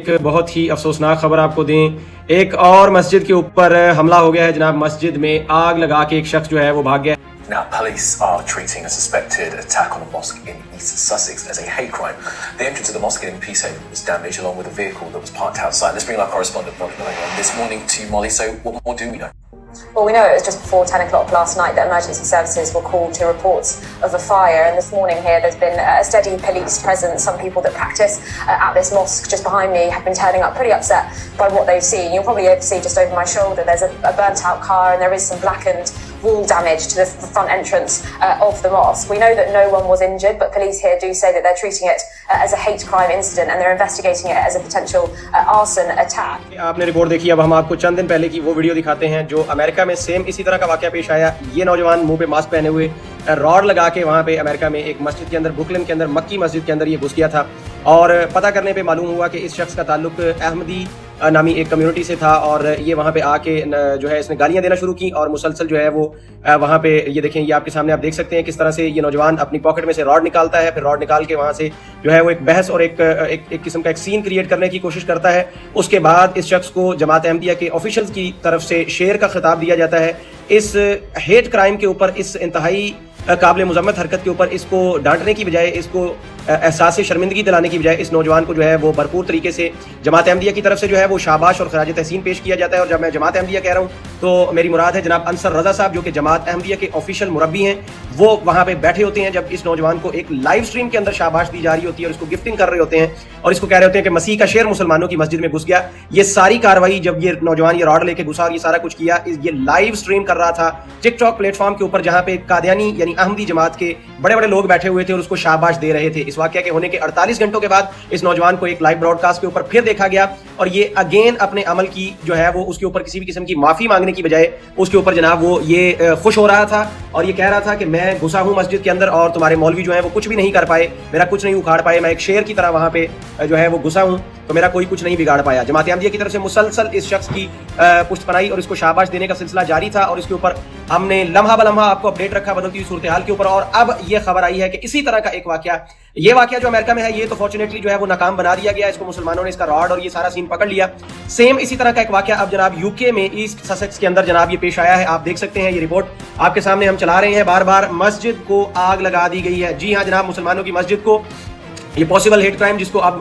ایک بہت ہی افسوسناک خبر آپ کو دیں، ایک اور مسجد کے اوپر حملہ ہو گیا ہے جناب. مسجد میں آگ لگا کے ایک شخص جو ہے وہ بھاگ گیا. Now, police are treating a suspected attack on a mosque in East Sussex as a hate crime. The entrance of the mosque in Peacehaven was damaged along with a vehicle that was parked outside. Let's bring our correspondent Molly Malone on this morning to Molly. So what more do we know? Well, we know it was just before 10 o'clock last night that emergency services were called to reports of a fire. And this morning here, there's been a steady police presence. Some people that practice at this mosque just behind me have been turning up pretty upset by what they've seen. You'll probably see just over my shoulder, there's a burnt out car and there is some blackened wall damage to the front entrance of the mosque. We know that no one was injured, but police here do say that they're treating it as a hate crime incident and they're investigating it as a potential arson attack. آپ نے report دیکھی. اب ہم آپ کو چند دن پہلے کی وہ ویڈیو دکھاتے ہیں جو امریکہ میں سیم اسی طرح کا واقعہ پیش آیا. یہ نوجوان منہ پہ ماسک پہنے ہوئے راڈ لگا کے وہاں پہ امریکہ میں ایک مسجد کے اندر، بروکلن کے اندر، مکی مسجد کے اندر یہ گھس گیا تھا. اور پتہ کرنے پہ معلوم ہوا کہ اس شخص کا تعلق احمدی نامی ایک کمیونٹی سے تھا اور یہ وہاں پہ آ کے جو ہے اس نے گالیاں دینا شروع کی اور مسلسل جو ہے وہ وہاں پہ یہ دیکھیں، یہ آپ کے سامنے آپ دیکھ سکتے ہیں کس طرح سے یہ نوجوان اپنی پاکٹ میں سے راڈ نکالتا ہے، پھر راڈ نکال کے وہاں سے جو ہے وہ ایک بحث اور ایک قسم کا ایک سین کریٹ کرنے کی کوشش کرتا ہے. اس کے بعد اس شخص کو جماعت احمدیہ کے آفیشلز کی طرف سے شیر کا خطاب دیا جاتا ہے. اس ہیٹ کرائم کے اوپر، اس انتہائی قابل مذمت حرکت کے اوپر اس کو ڈانٹنے کی بجائے، اس کو احساس شرمندگی دلانے کی بجائے اس نوجوان کو جو ہے وہ بھرپور طریقے سے جماعت احمدیہ کی طرف سے جو ہے وہ شاباش اور خراج تحسین پیش کیا جاتا ہے. اور جب میں جماعت احمدیہ کہہ رہا ہوں تو میری مراد ہے جناب انصر رضا صاحب، جو کہ جماعت احمدیہ کے آفیشیل مربی ہیں. وہ وہاں پہ بیٹھے ہوتے ہیں جب اس نوجوان کو ایک لائیو سٹریم کے اندر شاباش دی جا رہی ہوتی ہے اور اس کو گفٹنگ کر رہے ہوتے ہیں اور اس کو کہہ رہے ہوتے ہیں کہ مسیح کا شیر مسلمانوں کی مسجد میں گھس گیا. یہ ساری کاروائی جب یہ نوجوان یہ راڈ لے کے گھسا اور یہ سارا کچھ کیا، یہ لائیو سٹریم کر رہا تھا ٹک ٹاک پلیٹ فارم کے اوپر، جہاں پہ قادیانی یعنی احمدی جماعت کے بڑے بڑے لوگ بیٹھے ہوئے تھے اور اس کو شاباش دے رہے تھے. اس واقعہ کے ہونے کے 48 گھنٹوں کے بعد اس نوجوان کو ایک لائیو براڈ کاسٹ کے اوپر پھر دیکھا گیا اور یہ اگین اپنے عمل کی جو ہے وہ اس کے اوپر کسی بھی قسم کی معافی مانگنے کی بجائے اس کے اوپر جناب وہ یہ خوش ہو رہا تھا اور یہ کہہ رہا تھا کہ میں گھسا ہوں مسجد کے اندر اور تمہارے مولوی جو ہیں وہ کچھ بھی نہیں کر پائے، میرا کچھ نہیں اکھاڑ پائے، میں ایک شیر کی طرح وہاں پہ جو ہے وہ گھسا ہوں تو میرا کوئی کچھ نہیں بگاڑ پایا. جماعت احمدیہ کی طرف سے مسلسل اس شخص کی پشت پناہی اور اس کو شاباش دینے کا سلسلہ جاری تھا اور اس کے اوپر ہم نے لمحہ بلمحہ آپ کو اپڈیٹ رکھا بدلتی ہوئی صورتحال کے اوپر. اور اب یہ خبر آئی ہے کہ اسی طرح کا ایک واقعہ، یہ واقعہ جو امریکہ میں ہے یہ تو فارچونیٹلی جو ہے وہ ناکام بنا دیا گیا، اس کو مسلمانوں نے اس کا راڈ اور یہ سارا سین پکڑ لیا. سیم اسی طرح کا ایک واقعہ اب جناب یو کے میں ایسٹ سسیکس کے اندر جناب یہ پیش آیا ہے. آپ دیکھ سکتے ہیں یہ رپورٹ آپ کے سامنے ہم چلا رہے ہیں. بار بار مسجد کو آگ لگا دی گئی ہے. جی ہاں جناب، مسلمانوں کی مسجد کو، یہ پاسبل ہیٹ کرائم جس کو اب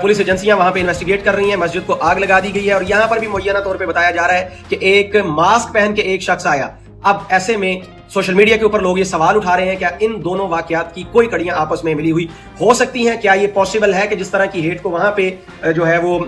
پولیس ایجنسیاں وہاں پہ انویسٹیگیٹ کر رہی ہیں، مسجد کو آگ لگا دی گئی ہے. اور یہاں پر بھی معینہ طور پہ بتایا جا رہا ہے کہ ایک ماسک پہن کے ایک شخص آیا. اب ایسے میں سوشل میڈیا کے اوپر لوگ یہ سوال اٹھا رہے ہیں کیا ان دونوں واقعات کی کوئی کڑیاں آپس میں ملی ہوئی ہو سکتی ہیں؟ کیا یہ پاسبل ہے کہ جس طرح کی ہیٹ کو وہاں پہ جو ہے وہ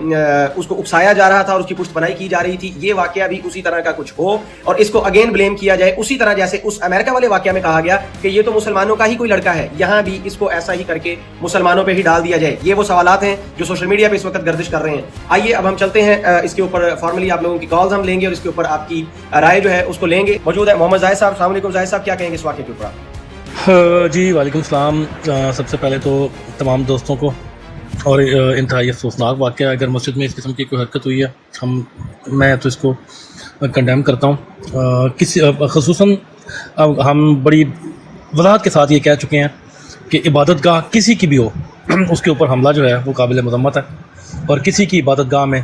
اس کو اکسایا جا رہا تھا اور اس کی پشت پناہی کی جا رہی تھی، یہ واقعہ بھی اسی طرح کا کچھ ہو اور اس کو اگین بلیم کیا جائے اسی طرح جیسے اس امریکہ والے واقعہ میں کہا گیا کہ یہ تو مسلمانوں کا ہی کوئی لڑکا ہے، یہاں بھی اس کو ایسا ہی کر کے مسلمانوں پہ ہی ڈال دیا جائے؟ یہ وہ سوالات ہیں جو سوشل میڈیا پہ اس وقت گردش کر رہے ہیں. آئیے اب ہم چلتے ہیں اس کے اوپر فارملی آپ لوگوں کی کالز ہم لیں گے اور اس کے اوپر آپ کی رائے جو ہے اس کو لیں گے. موجود ہے محمد زاہد صاحب. السلام علیکم زاہد صاحب، کیا کہیں گے اس واقعے کے اوپر؟ جی وعلیکم السلام. سب سے پہلے تو تمام دوستوں کو، اور انتہائی افسوسناک واقعہ اگر مسجد میں اس قسم کی کوئی حرکت ہوئی ہے، میں تو اس کو کنڈیم کرتا ہوں. خصوصاً ہم بڑی وضاحت کے ساتھ یہ کہہ چکے ہیں کہ عبادت گاہ کسی کی بھی ہو، اس کے اوپر حملہ جو ہے وہ قابل مذمت ہے. اور کسی کی عبادت گاہ میں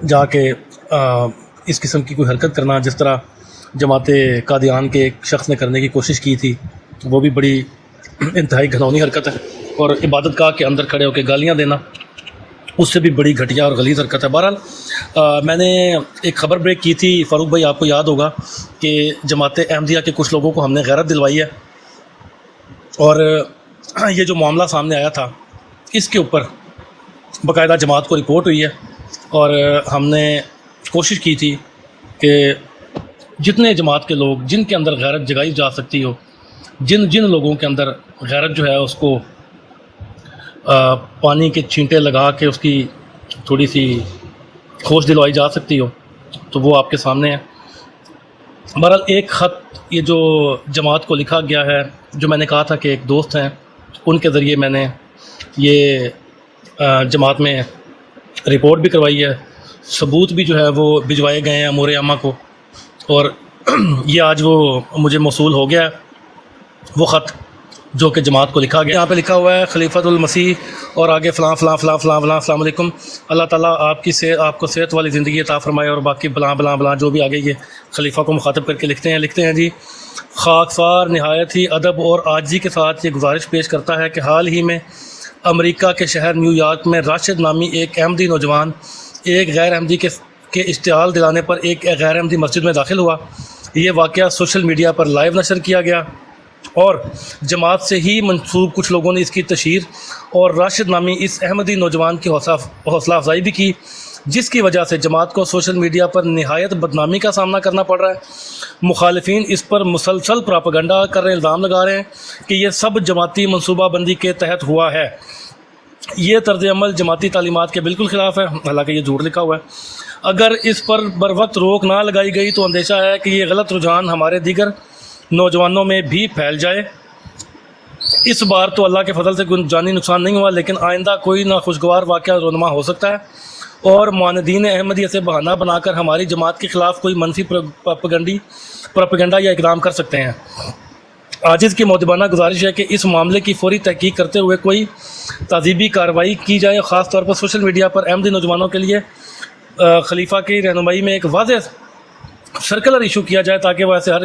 جا کے اس قسم کی کوئی حرکت کرنا، جس طرح جماعت قادیان کے ایک شخص نے کرنے کی کوشش کی تھی، وہ بھی بڑی انتہائی گھنونی حرکت ہے. اور عبادت گاہ کے اندر کھڑے ہو کے گالیاں دینا، اس سے بھی بڑی گھٹیا اور غلیظ حرکت ہے. بہرحال میں نے ایک خبر بریک کی تھی فاروق بھائی، آپ کو یاد ہوگا کہ جماعت احمدیہ کے کچھ لوگوں کو ہم نے غیرت دلوائی ہے اور یہ جو معاملہ سامنے آیا تھا اس کے اوپر باقاعدہ جماعت کو رپورٹ ہوئی ہے اور ہم نے کوشش کی تھی کہ جتنے جماعت کے لوگ جن کے اندر غیرت جگائی جا سکتی ہو، جن لوگوں کے اندر غیرت جو ہے اس کو پانی کے چھینٹے لگا کے اس کی تھوڑی سی ہوش دلوائی جا سکتی ہو، تو وہ آپ کے سامنے ہے. بہرحال ایک خط یہ جو جماعت کو لکھا گیا ہے، جو میں نے کہا تھا کہ ایک دوست ہیں ان کے ذریعے میں نے یہ جماعت میں رپورٹ بھی کروائی ہے، ثبوت بھی جو ہے وہ بھجوائے گئے ہیں امور عامہ کو، اور یہ آج وہ مجھے موصول ہو گیا ہے وہ خط جو کہ جماعت کو لکھا گیا. یہاں پہ لکھا ہوا ہے خلیفۃ المسیح اور آگے فلاں فلاں فلاں فلاں فلاں. السلام علیکم. اللہ تعالیٰ آپ کو صحت والی زندگی عطا فرمائے. اور باقی بلاں بلاں بلاں جو بھی آگے یہ خلیفہ کو مخاطب کر کے لکھتے ہیں جی. خاکسار نہایت ہی ادب اور عاجزی کے ساتھ یہ گزارش پیش کرتا ہے کہ حال ہی میں امریکہ کے شہر نیو یارک میں راشد نامی ایک احمدی نوجوان ایک غیر احمدی کے اشتعال دلانے پر ایک غیر احمدی مسجد میں داخل ہوا. یہ واقعہ سوشل میڈیا پر لائیو نشر کیا گیا اور جماعت سے ہی منسوب کچھ لوگوں نے اس کی تشہیر اور راشد نامی اس احمدی نوجوان کی حوصلہ افزائی بھی کی، جس کی وجہ سے جماعت کو سوشل میڈیا پر نہایت بدنامی کا سامنا کرنا پڑ رہا ہے. مخالفین اس پر مسلسل پراپیگنڈا کر رہے ہیں، الزام لگا رہے ہیں کہ یہ سب جماعتی منصوبہ بندی کے تحت ہوا ہے. یہ طرز عمل جماعتی تعلیمات کے بالکل خلاف ہے، حالانکہ یہ جھوٹ لکھا ہوا ہے. اگر اس پر بروقت روک نہ لگائی گئی تو اندیشہ ہے کہ یہ غلط رجحان ہمارے دیگر نوجوانوں میں بھی پھیل جائے. اس بار تو اللہ کے فضل سے کوئی جانی نقصان نہیں ہوا، لیکن آئندہ کوئی ناخوشگوار واقعہ رونما ہو سکتا ہے اور معاندین احمدیہ سے بہانہ بنا کر ہماری جماعت کے خلاف کوئی منفی پروپیگنڈا یا اقدام کر سکتے ہیں. عاجز کی مؤدبانہ گزارش ہے کہ اس معاملے کی فوری تحقیق کرتے ہوئے کوئی تعزیبی کارروائی کی جائے. خاص طور پر سوشل میڈیا پر احمدی نوجوانوں کے لیے خلیفہ کی رہنمائی میں ایک واضح سرکلر ایشو کیا جائے تاکہ وہ ایسے ہر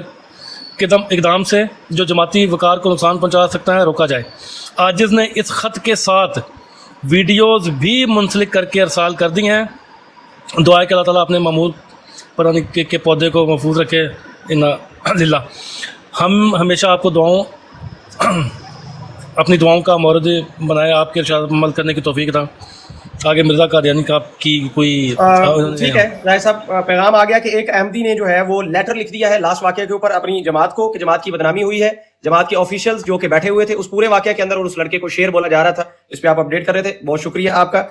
اقدام سے جو جماعتی وقار کو نقصان پہنچا سکتا ہے روکا جائے. عاجز نے اس خط کے ساتھ ویڈیوز بھی منسلک کر کے ارسال کر دی ہیں. دعا ہے کہ اللہ تعالیٰ اپنے معمول پرانے کے پودے کو محفوظ رکھے. للہ ہم ہمیشہ آپ کو اپنی دعاؤں کا مورد بنائے، آپ کے ارشاد عمل کرنے کی توفیق تھا. آگے مرزا قادیانی کا آپ کی کوئی ٹھیک ہے ظاہر صاحب، پیغام آ گیا کہ ایک احمدی نے جو ہے وہ لیٹر لکھ دیا ہے لاسٹ واقعے کے اوپر اپنی جماعت کو کہ جماعت کی بدنامی ہوئی ہے. جماعت کے آفیشلز جو کہ بیٹھے ہوئے تھے اس پورے واقعہ کے اندر اور اس لڑکے کو شیر بولا جا رہا تھا، اس پہ آپ اپڈیٹ کر رہے تھے، بہت شکریہ آپ کا.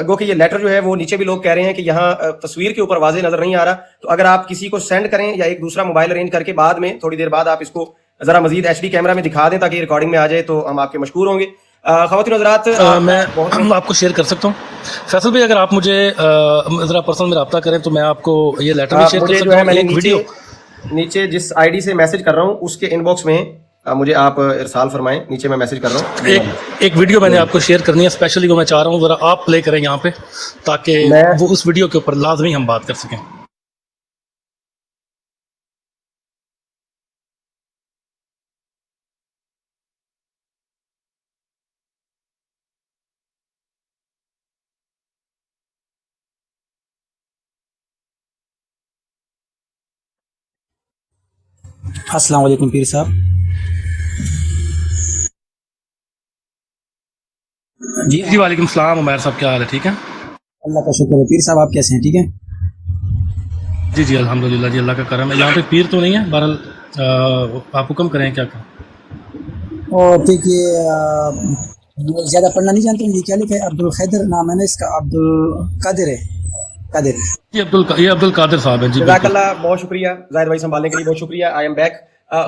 گو کہ یہ لیٹر جو ہے وہ نیچے بھی لوگ کہہ رہے ہیں کہ یہاں تصویر کے اوپر واضح نظر نہیں آ رہا، تو اگر آپ کسی کو سینڈ کریں یا ایک دوسرا موبائل ارینج کر کے بعد میں تھوڑی دیر بعد آپ اس کو ذرا مزید ایچ ڈی کیمرہ میں دکھا دیں تاکہ ریکارڈنگ میں آ جائے تو ہم آپ کے مشکور ہوں گے. خواتین حضرات میں آپ کو شیئر کر سکتا ہوں. فیصل بھائی اگر آپ مجھے ذرا پرسنل میں رابطہ کریں تو میں آپ کو یہ لیٹر بھی شیئر کر سکتا ہوں. ایک ویڈیو نیچے جس آئی ڈی سے میسج کر رہا ہوں اس کے ان باکس میں مجھے آپ ارسال فرمائیں، نیچے میں میسج کر رہا ہوں. ایک ویڈیو میں نے آپ کو شیئر کرنی ہے اسپیشلی، وہ میں چاہ رہا ہوں ذرا آپ پلے کریں یہاں پہ تاکہ وہ اس ویڈیو کے اوپر لازمی ہم بات کر سکیں. السلام علیکم پیر صاحب. جی وعلیکم السلام. عمیر صاحب کیا حال ہے؟ ٹھیک ہے اللہ کا شکر ہے. پیر صاحب آپ کیسے ہیں؟ ٹھیک ہے جی الحمدللہ جی، اللہ کا کرم ہے. یہاں پہ پیر تو نہیں ہے، بہرحال آپ حکم کریں کیا کریں. اور دیکھیے زیادہ پڑھنا نہیں جانتے یہ کیا لکھا ہے؟ عبد القادر نام ہے نا اس کا، عبد القادر ہے، قادر. یہ عبد القادر صاحب ہیں. جی جزاک اللہ، بہت شکریہ زاہد بھائی سنبھالنے کے لیے، بہت شکریہ. I am back.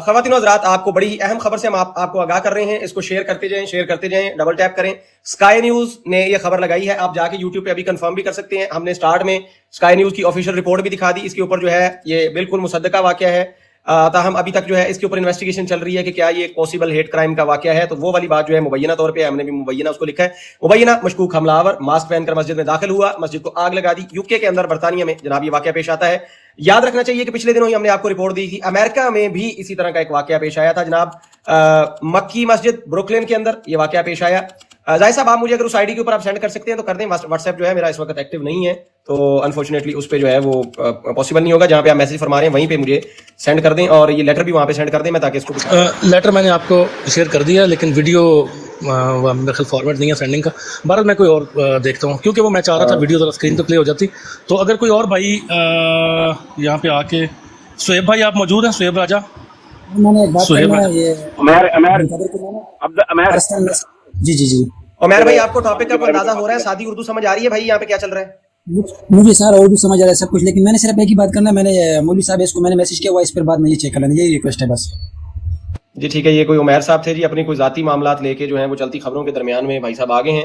خواتین حضرات آپ کو بڑی اہم خبر سے ہم آپ کو آگاہ کر رہے ہیں، اس کو شیئر کرتے جائیں، شیئر کرتے جائیں، ڈبل ٹیپ کریں. اسکائی نیوز نے یہ خبر لگائی ہے، آپ جا کے یوٹیوب پہ ابھی کنفرم بھی کر سکتے ہیں. ہم نے سٹارٹ میں اسکائی نیوز کی آفیشیل رپورٹ بھی دکھا دی، اس کے اوپر جو ہے یہ بالکل مصدقہ واقعہ ہے. تاہم ابھی تک جو ہے اس کے اوپر انویسٹیگیشن چل رہی ہے کہ کیا یہ ایک پاسبل ہیٹ کرائم کا واقعہ ہے. تو وہ والی بات جو ہے مبینہ طور پہ ہم نے بھی مبینہ اس کو لکھا ہے. مبینہ مشکوک حملہ آور ماسک پہن کر مسجد میں داخل ہوا، مسجد کو آگ لگا دی. یوکے کے اندر برطانیہ میں جناب یہ واقعہ پیش آتا ہے. یاد رکھنا چاہیے کہ پچھلے دنوں ہی ہم نے آپ کو رپورٹ دی تھی، امریکہ میں بھی اسی طرح کا ایک واقعہ پیش آیا تھا جناب. مکی مسجد بروکلین کے اندر یہ واقعہ پیش آیا. ظاہر صاحب آپ مجھے اگر اس آئی ڈی کے اوپر آپ سینڈ کر سکتے ہیں تو کر دیں. واٹس ایپ جو ہے میرا اس وقت ایکٹیو نہیں ہے تو انفارچونیٹلی اس پہ جو ہے وہ پاسبل نہیں ہوگا. جہاں پہ آپ میسج فرما رہے ہیں وہیں پہ مجھے سینڈ کر دیں اور یہ لیٹر بھی وہاں پہ سینڈ کر دیں میں تاکہ اس کو لیٹر میں نے آپ کو شیئر کر دیا لیکن ویڈیو میرے خیال فارمیٹ نہیں ہے سینڈنگ کا. بہرحال میں کوئی اور دیکھتا ہوں کیونکہ وہ میں چاہ رہا تھا ویڈیو ذرا اسکرین پہ پلے ہو جاتی. تو اگر کوئی اور بھائی یہاں پہ آ کے سہیب بھائی آپ موجود ہیں؟ سہیب راجہ جی عمیر بھائی آپ کو ٹاپک کا اندازہ ہو رہا ہے؟ سادی اردو سمجھ آ رہی ہے بھائی یہاں پہ کیا چل رہا ہے؟ مجھے سارا اردو سمجھ آ رہا ہے سب کچھ، لیکن میں نے صرف ایک ہی بات کرنا ہے. میں نے مولوی صاحب اس کو میں نے میسج کیا ہوا، اس پر بعد میں یہ چیک کر لینا، یہی ریکویسٹ ہے بس. جی ٹھیک ہے. یہ کوئی عمیر صاحب تھے جی، اپنی کوئی ذاتی معاملات لے کے جو ہیں وہ چلتی خبروں کے درمیان میں بھائی صاحب آگے ہیں.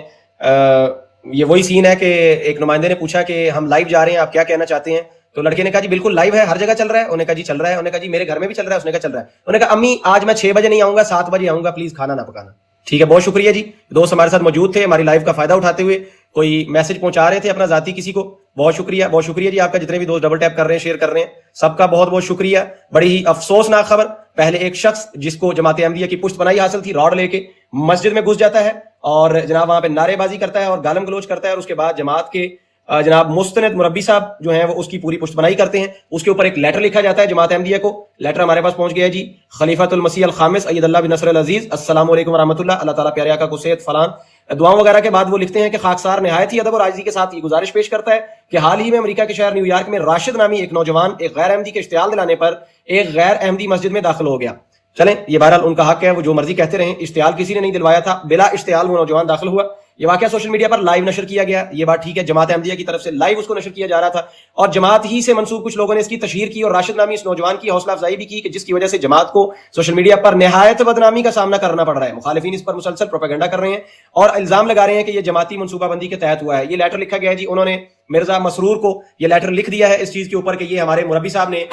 یہ وہی سین ہے کہ ایک نمائندے نے پوچھا کہ ہم لائیو جا رہے ہیں آپ کیا کہنا چاہتے ہیں، تو لڑکے نے کہا جی بالکل لائیو ہے, ہر جگہ چل رہا ہے. انہوں نے کہا جی چل رہا ہے. انہوں نے کہا جی میرے گھر میں بھی چل رہا ہے. اس نے کہا چل رہا ہے. انہوں نے کہا امی آج میں 6 بجے نہیں آؤں گا, 7 بجے آؤں گا, پلیز کھانا نہ پکانا. ٹھیک ہے, بہت شکریہ جی. دوست ہمارے ساتھ موجود تھے ہماری لائیو کا فائدہ اٹھاتے ہوئے, کوئی میسج پہنچا رہے تھے اپنا ذاتی کسی کو. بہت شکریہ, بہت شکریہ جی آپ کا. جتنے بھی دوست ڈبل ٹیپ کر رہے ہیں, شیئر کر رہے ہیں, سب کا بہت بہت شکریہ. بڑی ہی افسوسناک خبر. پہلے ایک شخص جس کو جماعت احمدیہ کی پشت پناہی حاصل تھی, راڈ لے کے مسجد میں گھس جاتا ہے اور جناب وہاں پہ نعرے بازی کرتا ہے اور گالم گلوچ کرتا ہے, اور اس کے بعد جماعت کے جناب مستند مربی صاحب جو ہیں وہ اس کی پوری پشت پناہی کرتے ہیں. اس کے اوپر ایک لیٹر لکھا جاتا ہے جماعت احمدیہ کو. لیٹر ہمارے پاس پہنچ گیا ہے جی. خلیفۃ المسیح الخامس اید اللہ بنصر العزیز, السلام علیکم ورحمۃ اللہ, اللہ تعالیٰ پیارے آقا کو صحت فلان دعاؤں وغیرہ کے بعد وہ لکھتے ہیں کہ خاکسار نہایت ہی ادب اور عاجزی کے ساتھ یہ گزارش پیش کرتا ہے کہ حال ہی میں امریکہ کے شہر نیو یارک میں راشد نامی ایک نوجوان ایک غیر احمدی کے اشتعال دلانے پر ایک غیر احمدی مسجد میں داخل ہو گیا. چلیں یہ بہرحال ان کا حق ہے, وہ جو مرضی کہتے رہیں, اشتعال کسی نے نہیں دلوایا تھا, بلا اشتعال وہ نوجوان داخل ہوا. یہ واقعہ سوشل میڈیا پر لائیو نشر کیا گیا, یہ بات ٹھیک ہے, جماعت احمدیہ کی طرف سے لائیو اس کو نشر کیا جا رہا تھا اور جماعت ہی سے منسوب کچھ لوگوں نے اس کی تشہیر کی اور راشد نامی اس نوجوان کی حوصلہ افزائی بھی کی کہ جس کی وجہ سے جماعت کو سوشل میڈیا پر نہایت بدنامی کا سامنا کرنا پڑ رہا ہے. مخالفین اس پر مسلسل پروپیگنڈا کر رہے ہیں اور الزام لگا رہے ہیں کہ یہ جماعتی منصوبہ بندی کے تحت ہوا ہے. یہ لیٹر لکھا گیا ہے جی, انہوں نے مرزا مسرور کو یہ لیٹر لکھ دیا ہے اس چیز کے اوپر کہ یہ ہمارے مربی صاحب نے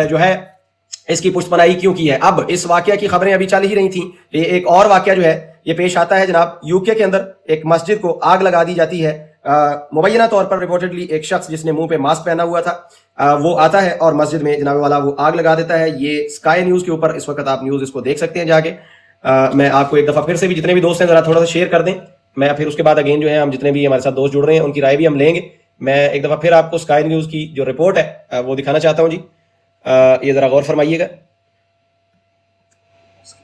جو ہے اس کی پشت پناہی کیوں کی ہے. اب اس واقعہ کی خبریں ابھی چل ہی رہی تھیں, یہ ایک اور واقعہ جو ہے یہ پیش آتا ہے جناب. یو کے اندر ایک مسجد کو آگ لگا دی جاتی ہے. مبینہ طور پر رپورٹڈلی ایک شخص جس نے منہ پہ ماسک پہنا ہوا تھا وہ آتا ہے اور مسجد میں جناب والا وہ آگ لگا دیتا ہے. یہ اسکائی نیوز کے اوپر اس وقت آپ نیوز اس کو دیکھ سکتے ہیں جا کے. میں آپ کو ایک دفعہ پھر سے بھی جتنے بھی دوست ہیں ذرا تھوڑا سا شیئر کر دیں. میں پھر اس کے بعد اگین جو ہے ہم جتنے بھی ہمارے ساتھ دوست جڑ رہے ہیں ان کی رائے بھی ہم لیں گے. میں ایک دفعہ پھر آپ کو اسکائی نیوز کی جو رپورٹ ہے وہ دکھانا چاہتا ہوں جی. یہ ذرا غور فرمائیے گا.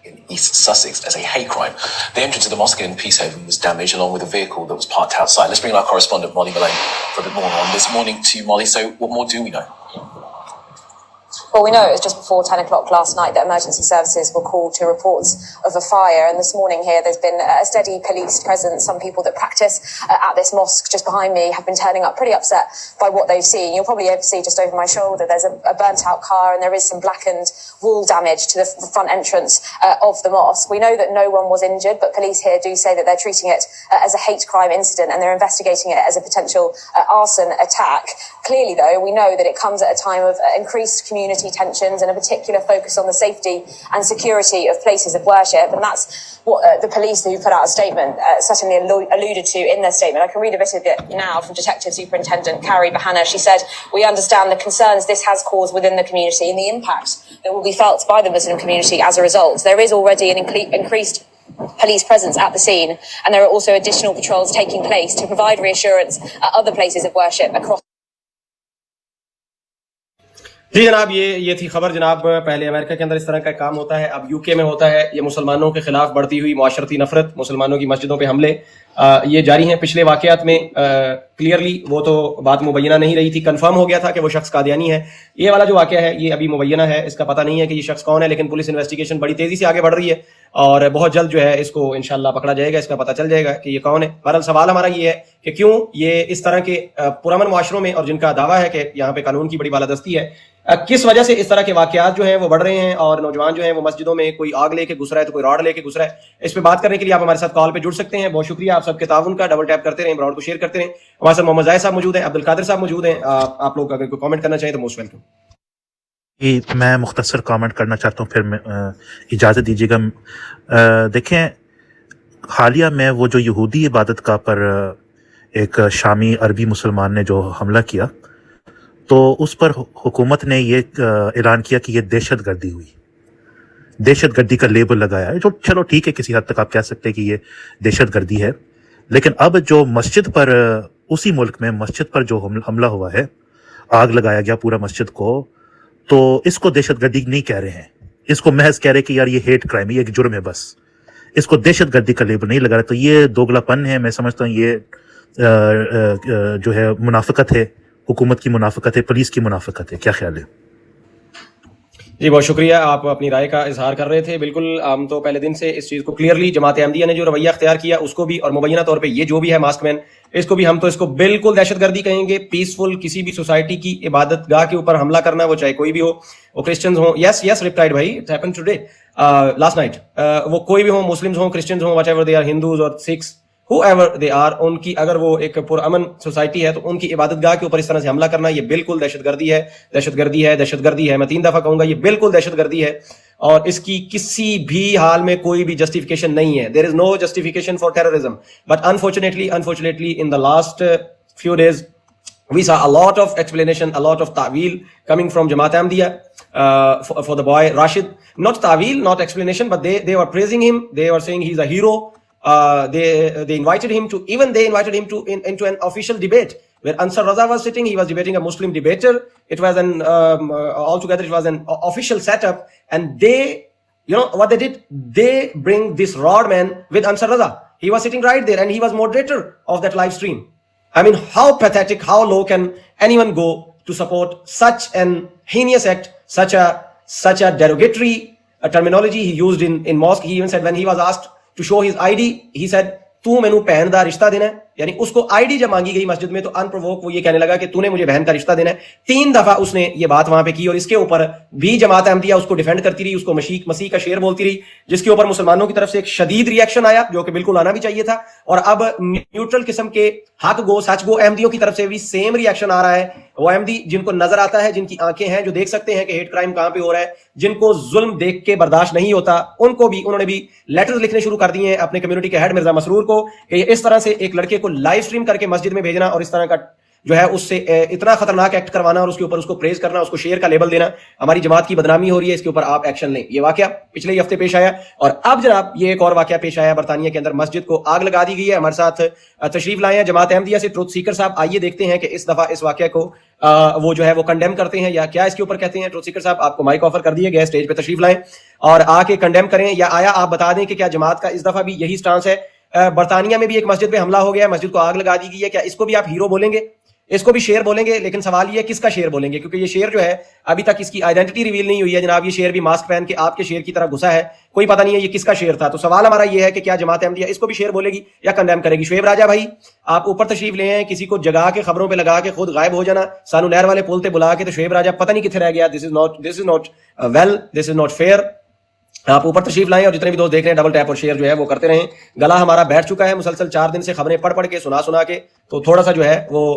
In East Sussex as a hate crime. The entrance to the mosque in Peacehaven was damaged along with a vehicle that was parked outside. Let's bring in our correspondent Molly Mullane for a bit more on this morning to Molly. So what more do we know? Well, we know it was just before 10 o'clock last night that emergency services were called to reports of a fire. And this morning here, there's been a steady police presence. Some people that practice at this mosque just behind me have been turning up pretty upset by what they've seen. You'll probably see just over my shoulder, there's a burnt out car and there is some blackened wall damage to the front entrance of the mosque. We know that no one was injured, but police here do say that they're treating it as a hate crime incident and they're investigating it as a potential arson attack. Clearly, though, we know that it comes at a time of increased community tensions and a particular focus on the safety and security of places of worship. And that's what the police who put out a statement certainly alluded to in their statement. I can read a bit of it now from Detective Superintendent Carrie Bahana. She said, "We understand the concerns this has caused within the community and the impact that will be felt by the Muslim community as a result. There is already an increased police presence at the scene and there are also additional patrols taking place to provide reassurance at other places of worship across." جی جناب, یہ تھی خبر جناب. پہلے امریکہ کے اندر اس طرح کا کام ہوتا ہے, اب یو کے میں ہوتا ہے. یہ مسلمانوں کے خلاف بڑھتی ہوئی معاشرتی نفرت, مسلمانوں کی مسجدوں پہ حملے یہ جاری ہیں. پچھلے واقعات میں کلیئرلی وہ تو بات مبینہ نہیں رہی تھی, کنفرم ہو گیا تھا کہ وہ شخص قادیانی ہے. یہ والا جو واقعہ ہے یہ ابھی مبینہ ہے, اس کا پتہ نہیں ہے کہ یہ شخص کون ہے, لیکن پولیس انویسٹیگیشن بڑی تیزی سے آگے بڑھ رہی ہے اور بہت جلد جو ہے اس کو انشاءاللہ پکڑا جائے گا, اس کا پتہ چل جائے گا کہ یہ کون ہے. بہرحال سوال ہمارا یہ ہے کہ کیوں یہ اس طرح کے پرامن معاشروں میں اور جن کا دعویٰ ہے کہ یہاں پہ قانون کی بڑی بالادستی ہے, کس وجہ سے اس طرح کے واقعات جو ہیں وہ بڑھ رہے ہیں اور نوجوان جو ہیں وہ مسجدوں میں کوئی آگ لے کے گھس رہا ہے تو کوئی راڈ لے کے گھس رہا ہے. اس پہ بات کرنے کے لیے آپ ہمارے ساتھ کال پہ جڑ سکتے ہیں. بہت شکریہ آپ سب کے تعاون کا. ڈبل ٹیپ کرتے رہیں, براڈ کو شیئر کرتے رہیں. ہمارے ساتھ محمد زاہد صاحب موجود ہیں, عبد القادر صاحب موجود ہیں. آپ لوگ اگر کوئی کامنٹ کرنا چاہیں تو موسٹ ویلکم. میں مختصر کامنٹ کرنا چاہتا ہوں, پھر اجازت دیجیے گا. دیکھیں, حالیہ میں وہ جو یہودی عبادت گاہ پر ایک شامی عربی مسلمان نے جو حملہ کیا, تو اس پر حکومت نے یہ اعلان کیا کہ یہ دہشت گردی ہوئی, دہشت گردی کا لیبل لگایا ہے. جو چلو ٹھیک ہے, کسی حد تک آپ کہہ سکتے ہیں کہ یہ دہشت گردی ہے, لیکن اب جو مسجد پر, اسی ملک میں مسجد پر جو حملہ ہوا ہے, آگ لگایا گیا پورا مسجد کو, تو اس کو دہشت گردی نہیں کہہ رہے ہیں. اس کو محض کہہ رہے کہ یار یہ ہیٹ کرائم ہے, یہ ایک جرم ہے, بس اس کو دہشت گردی کا لیبل نہیں لگا رہا. تو یہ دوگلا پن ہے. میں سمجھتا ہوں یہ جو ہے منافقت ہے, حکومت کی منافقت ہے, پولیس کی منافقت ہے. کیا خیال ہے؟ جی بہت شکریہ, آپ اپنی رائے کا اظہار کر رہے تھے. بالکل, ہم تو پہلے دن سے اس چیز کو کلیئرلی جماعت احمدیہ نے جو رویہ اختیار کیا اس کو بھی, اور مبینہ طور پہ یہ جو بھی ہے ماسک مین, اس کو بھی ہم تو اس کو بالکل دہشت گردی کہیں گے. پیسفل کسی بھی سوسائٹی کی عبادت گاہ کے اوپر حملہ کرنا, وہ چاہے کوئی بھی ہو, وہ کرسچنز ہوں, یس رپٹائڈ بھائی, it happen today last night, وہ کوئی بھی ہوں, مسلمز ہوں, کرسچنز ہوں, whatever they are, Hindus اور سکھس, whoever they are, ان کی اگر وہ ایک پرامن سوسائٹی ہے تو ان کی عبادت گاہ کے اوپر اس طرح سے حملہ کرنا یہ بالکل دہشت گردی ہے، دہشت گردی ہے، دہشت گردی ہے. میں 3 دفعہ کہوں گا یہ بالکل دہشت گردی ہے اور اس کی کسی بھی حال میں کوئی بھی جسٹیفیکیشن نہیں ہے. There is no justification for terrorism. But unfortunately in the last few days we saw a lot of explanation, a lot of ta'wil coming from Jamaat Ahmadiyya for the boy Rashid. Not ta'wil, not explanation, but they were praising him. They were saying he's a hero. They invited him to into an official debate where Ansar Raza was sitting. He was debating a Muslim debater. It was altogether it was an official setup, and they, you know what they did? They bring this rod man with Ansar Raza. He was sitting right there and he was moderator of that live stream. I mean, how pathetic, how low can anyone go to support such an heinous act, such a derogatory terminology he used in mosque. He even said when he was asked to show his ID, he said, تو مینو بہن دا رشتہ دینا ہے. یعنی اس کو I D جب مانگی گئی مسجد میں تو انپرووک وہ یہ کہنے لگا کہ تو نے مجھے بہن کا رشتہ دینا ہے. 3 دفعہ اس نے یہ بات وہاں پہ کی اور اس کے اوپر بھی جماعت احمدیہ اس کو ڈیفینڈ کرتی رہی, اس کو مسیح کا شعر بولتی رہی, جس کے اوپر مسلمانوں کی طرف سے ایک شدید ریئیکشن آیا جو کہ بالکل آنا بھی چاہیے تھا. اور اب نیوٹرل قسم کے حق گو سچ گو احمدیوں کی طرف سے بھی سیم ریئیکشن آ رہا ہے. وہ احمدی جن کو نظر آتا ہے, جن کی آنکھیں ہیں, جو دیکھ سکتے ہیں کہ ہیٹ کرائم کہاں پہ ہو رہا ہے, جن کو ظلم دیکھ کے برداشت نہیں ہوتا, ان کو بھی انہوں نے بھی لیٹرز لکھنے شروع کر دیے ہیں اپنے کمیونٹی کے ہیڈ مرزا مسرور کو کہ اس طرح سے ایک لڑکے کو لائیو اسٹریم کر کے مسجد میں بھیجنا اور اس طرح کا جو ہے اس سے اتنا خطرناک ایکٹ کروانا اور اس کے اوپر اس کو پریز کرنا, اس کو شیئر کا لیبل دینا, ہماری جماعت کی بدنامی ہو رہی ہے, اس کے اوپر آپ ایکشن لیں. یہ واقعہ پچھلے ہی ہفتے پیش آیا اور اب جناب یہ ایک اور واقعہ پیش آیا. برطانیہ کے اندر مسجد کو آگ لگا دی گئی ہے. ہمارے ساتھ تشریف لائے ہیں جماعت احمدیہ سے ٹروتھ سیکر صاحب. آئیے دیکھتے ہیں کہ اس دفعہ اس واقعہ کو وہ جو ہے وہ کنڈیم کرتے ہیں یا کیا اس کے اوپر کہتے ہیں. ٹروتھ سیکر صاحب آپ کو مائک آفر کر دیے گئے, اسٹیج پہ تشریف لائیں اور آ کے کنڈیم کریں, یا آیا آپ بتا دیں کہ کیا جماعت کا اس دفعہ بھی یہی سٹانس ہے. برطانیہ میں بھی ایک مسجد پہ حملہ ہو گیا, مسجد کو آگ لگا دی گئی ہے, کیا اس کو بھی آپ ہیرو بولیں گے, اس کو بھی شیر بولیں گے؟ لیکن سوال یہ کس کا شیر بولیں گے, کیونکہ یہ شیر جو ہے ابھی تک اس کی آئیڈینٹی ریویل نہیں ہوئی ہے جناب. یہ شیر بھی ماسک پہن کے آپ کے شیر کی طرح گھسا ہے, کوئی پتہ نہیں ہے یہ کس کا شیر تھا. تو سوال ہمارا یہ ہے کہ کیا جماعت احمدیہ اس کو بھی شیر بولے گی یا کنڈیم کرے گی؟ شعیب راجہ بھائی آپ اوپر تشریف لے ہیں, کسی کو جگا کے خبروں پہ لگا کے خود غائب ہو جانا, سانو نہر والے پول تے بلا کے, تو شعیب راجہ پتہ نہیں کتنے رہ گیا. دس از ناٹ فیئر. آپ اوپر تشریف لائیں اور جتنے بھی دوست دیکھ رہے ہیں ڈبل ٹیپ اور شیئر جو ہے وہ کرتے رہیں. گلا ہمارا بیٹھ چکا ہے مسلسل 4 دن سے خبریں پڑھ کے سنا کے, تو تھوڑا سا جو ہے وہ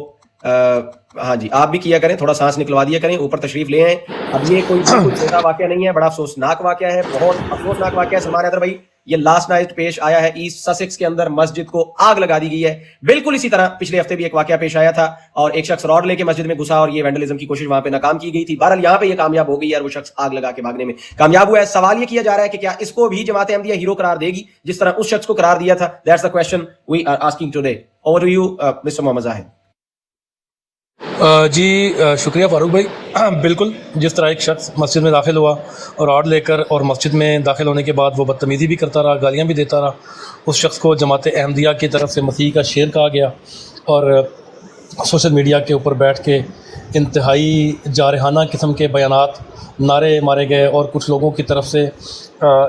ہاں جی آپ بھی کیا کریں, تھوڑا سانس نکلوا دیا کریں, اوپر تشریف لے آئیں. اب یہ کوئی چھوٹا واقعہ نہیں ہے, بڑا افسوسناک واقعہ ہے, بہت افسوسناک واقعہ ہے. سلمان حیدر بھائی یہ لاسٹ نائٹ پیش آیا ہے ایسٹ سسیکس کے اندر, مسجد کو آگ لگا دی گئی ہے. بالکل اسی طرح پچھلے ہفتے بھی ایک واقعہ پیش آیا تھا اور ایک شخص راڈ لے کے مسجد میں گھسا اور یہ وینڈلزم کی کوشش وہاں پہ ناکام کی گئی تھی. بہرحال یہاں پہ یہ کامیاب ہو گئی ہے اور وہ شخص آگ لگا کے بھاگنے میں کامیاب ہوا ہے. سوال یہ کیا جا رہا ہے کہ کیا اس کو بھی جماعت احمدیہ ہیرو قرار دے گی جس طرح اس شخص کو قرار دیا تھا؟ That's the question we are asking today. Over to you mister Mohammad Zahid. جی شکریہ فاروق بھائی. بالکل جس طرح ایک شخص مسجد میں داخل ہوا اور راڈ لے کر, اور مسجد میں داخل ہونے کے بعد وہ بدتمیزی بھی کرتا رہا, گالیاں بھی دیتا رہا, اس شخص کو جماعت احمدیہ کی طرف سے مسیح کا شیر کہا گیا اور سوشل میڈیا کے اوپر بیٹھ کے انتہائی جارحانہ قسم کے بیانات, نعرے مارے گئے اور کچھ لوگوں کی طرف سے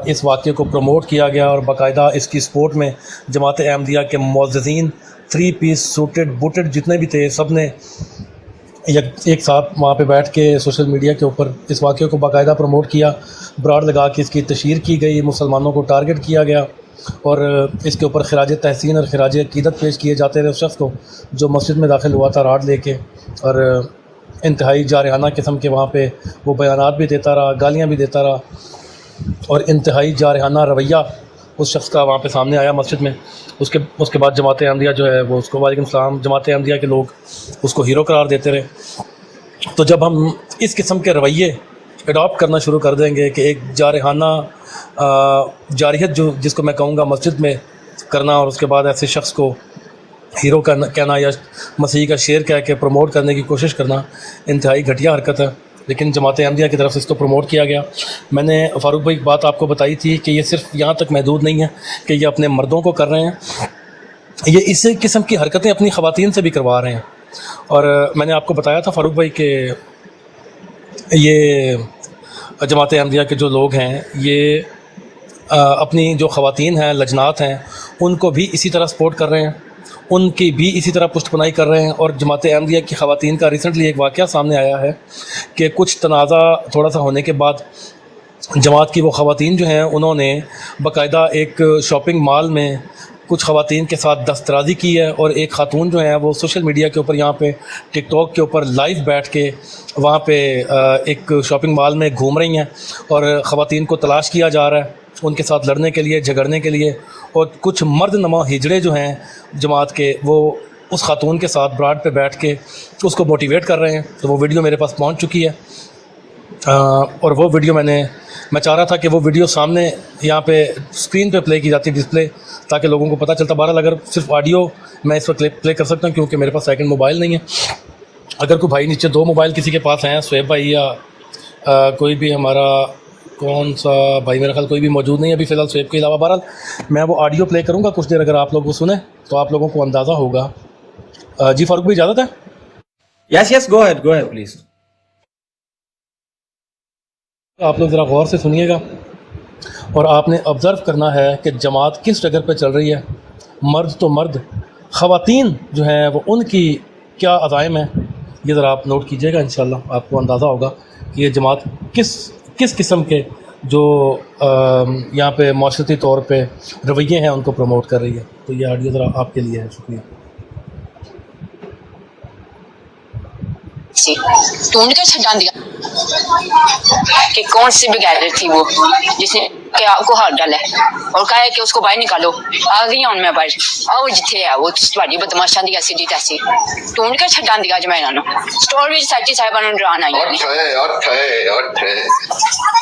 اس واقعے کو پروموٹ کیا گیا اور باقاعدہ اس کی سپورٹ میں جماعت احمدیہ کے معززین 3 پیس سوٹڈ بوٹڈ جتنے بھی تھے سب نے ایک ساتھ وہاں پہ بیٹھ کے سوشل میڈیا کے اوپر اس واقعے کو باقاعدہ پروموٹ کیا, براڈ لگا کے اس کی تشہیر کی گئی, مسلمانوں کو ٹارگٹ کیا گیا اور اس کے اوپر خراج تحسین اور خراج عقیدت پیش کیے جاتے رہے اس شخص کو جو مسجد میں داخل ہوا تھا راڈ لے کے, اور انتہائی جارحانہ قسم کے وہاں پہ وہ بیانات بھی دیتا رہا, گالیاں بھی دیتا رہا اور انتہائی جارحانہ رویہ اس شخص کا وہاں پہ سامنے آیا مسجد میں. اس کے بعد جماعت احمدیہ جو ہے وہ اس کو, وعلیکم السلام, جماعت احمدیہ کے لوگ اس کو ہیرو قرار دیتے رہے. تو جب ہم اس قسم کے رویے اڈاپٹ کرنا شروع کر دیں گے کہ ایک جارحانہ جارحیت جس کو میں کہوں گا مسجد میں کرنا, اور اس کے بعد ایسے شخص کو ہیرو کہنا یا مسیح کا شعر کہہ کے پروموٹ کرنے کی کوشش کرنا انتہائی گھٹیا حرکت ہے. لیکن جماعت احمدیہ کی طرف سے اس کو پروموٹ کیا گیا. میں نے فاروق بھائی ایک بات آپ کو بتائی تھی کہ یہ صرف یہاں تک محدود نہیں ہے کہ یہ اپنے مردوں کو کر رہے ہیں, یہ اس قسم کی حرکتیں اپنی خواتین سے بھی کروا رہے ہیں. اور میں نے آپ کو بتایا تھا فاروق بھائی کہ یہ جماعت احمدیہ کے جو لوگ ہیں یہ اپنی جو خواتین ہیں, لجنات ہیں, ان کو بھی اسی طرح سپورٹ کر رہے ہیں, ان کی بھی اسی طرح پشت پناہی کر رہے ہیں. اور جماعت احمدیہ کی خواتین کا ریسنٹلی ایک واقعہ سامنے آیا ہے کہ کچھ تنازع تھوڑا سا ہونے کے بعد جماعت کی وہ خواتین جو ہیں انہوں نے باقاعدہ ایک شاپنگ مال میں کچھ خواتین کے ساتھ دسترازی کی ہے، اور ایک خاتون جو ہیں وہ سوشل میڈیا کے اوپر یہاں پہ ٹک ٹاک کے اوپر لائیو بیٹھ کے وہاں پہ ایک شاپنگ مال میں گھوم رہی ہیں، اور خواتین کو تلاش کیا جا رہا ہے ان کے ساتھ لڑنے کے لیے، جھگڑنے کے لیے، اور کچھ مرد نما ہجڑے جو ہیں جماعت کے وہ اس خاتون کے ساتھ براڈ پہ بیٹھ کے اس کو موٹیویٹ کر رہے ہیں۔ تو وہ ویڈیو میرے پاس پہنچ چکی ہے، اور وہ ویڈیو میں چاہ رہا تھا کہ وہ ویڈیو سامنے یہاں پہ اسکرین پہ پلے کی جاتی ہے، ڈسپلے، تاکہ لوگوں کو پتہ چلتا۔ بہرحال اگر صرف آڈیو میں اس وقت پلے کر سکتا ہوں کیونکہ میرے پاس سیکنڈ موبائل نہیں ہے۔ اگر کوئی بھائی نیچے 2 موبائل کسی کے پاس ہیں، سہیب بھائی یا کوئی بھی ہمارا کون سا بھائی، میرا خیال کوئی بھی موجود نہیں ہے ابھی فی الحال سہیب کے علاوہ، بہرحال میں وہ آڈیو پلے کروں گا کچھ دیر، اگر آپ لوگ وہ سنیں تو آپ لوگوں کو اندازہ ہوگا۔ جی فاروق بھائی اجازت ہے؟ یس گو اہیڈ پلیز۔ آپ لوگ ذرا غور سے سنیے گا، اور آپ نے آبزرو کرنا ہے کہ جماعت کس ڈگر پہ چل رہی ہے۔ مرد تو مرد، خواتین جو ہیں وہ ان کی کیا عزائم ہیں، یہ ذرا آپ نوٹ کیجیے گا، انشاءاللہ آپ کو اندازہ ہوگا کہ یہ جماعت کس قسم کے جو یہاں پہ معاشرتی طور پہ رویے ہیں ان کو پروموٹ کر رہی ہے۔ تو یہ آڈیو ذرا آپ کے لیے ہے، شکریہ۔ ڈھونڈ کر چھٹان دیا کہ کون سی بغیرت تھی وہ جس نے کہ آپ کو ہاتھ ڈالا ہے اور کہا ہے کہ اس کو باہر نکالو۔ آ گئی ہوں میں باہر، آؤ جتھے ہے وہ تھوڑی بدماشاں دی ایسی تیسی ڈھونڈ کر چھٹان دیا جمع انہوں سٹور وچ سچی صاحبہ نوں ڈران آئی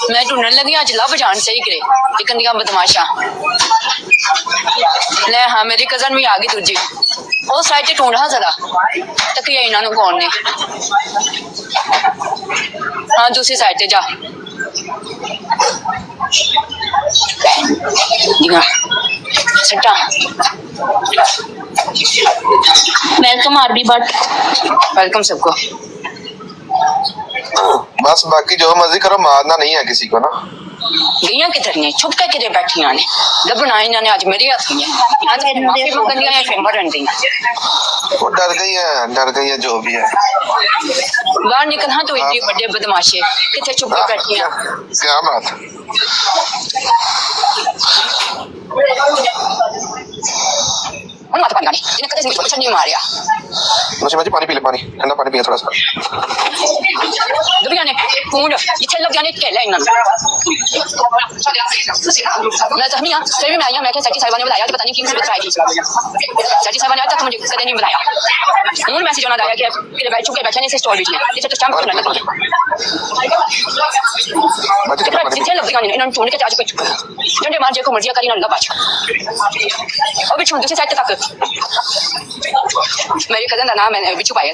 میں ڈھونڈن لگی اج لب جان صحیح کرے لیکن دیا بدماشاں لے ہاں میری کزن بھی آ گئی دوجی وہ سائڈ تے ڈھونڈ ہاں ذرا تکیا انہوں نے کون نے ہاں دوسری سائڈ تے جا سٹا ویلکم آربی بٹ ویلکم سب کو۔ بس باقی جو مرضی کرو، مارنا نہیں ہے کسی کو نا۔ گئیاں کدھر نے چھپ کے کدھر بیٹھی نے لبنا انہوں نے آج میری ہاتھ ہوئی وہ ڈر گئی ہے جو بھی ہے۔ باہر نکل ہاں تو ایڈی بڑے بدماشے کتنے چھپ کے بیٹھی ہیں۔ کیا بات پانی پی لے، پانی ٹھنڈا پانی پیا تھوڑا سا۔ میں زخمی ہوں، پھر بھی میں آئی ہوں، میں کہ سچی صاحبہ نے بلایا تو پتہ نہیں کیوں سے بتائی تھی سچی صاحبہ نے آج تک مجھے کدے نہیں بلایا۔ انہوں نے میسج ہونا لایا کہ میرے بیٹھ چکے بیٹھے نہیں سے اسٹور بیچنے جسے تو اسٹامپ کرنا لگا جتنے لگے گا انہوں نے چھوڑ کے چاج پہ چکا جنڈے مار جے کو مرضیاں کری نہ اللہ باچ اور بھی چھوڑ دوسری سائڈ تک میری کزن کا نام ہے بچو پایا۔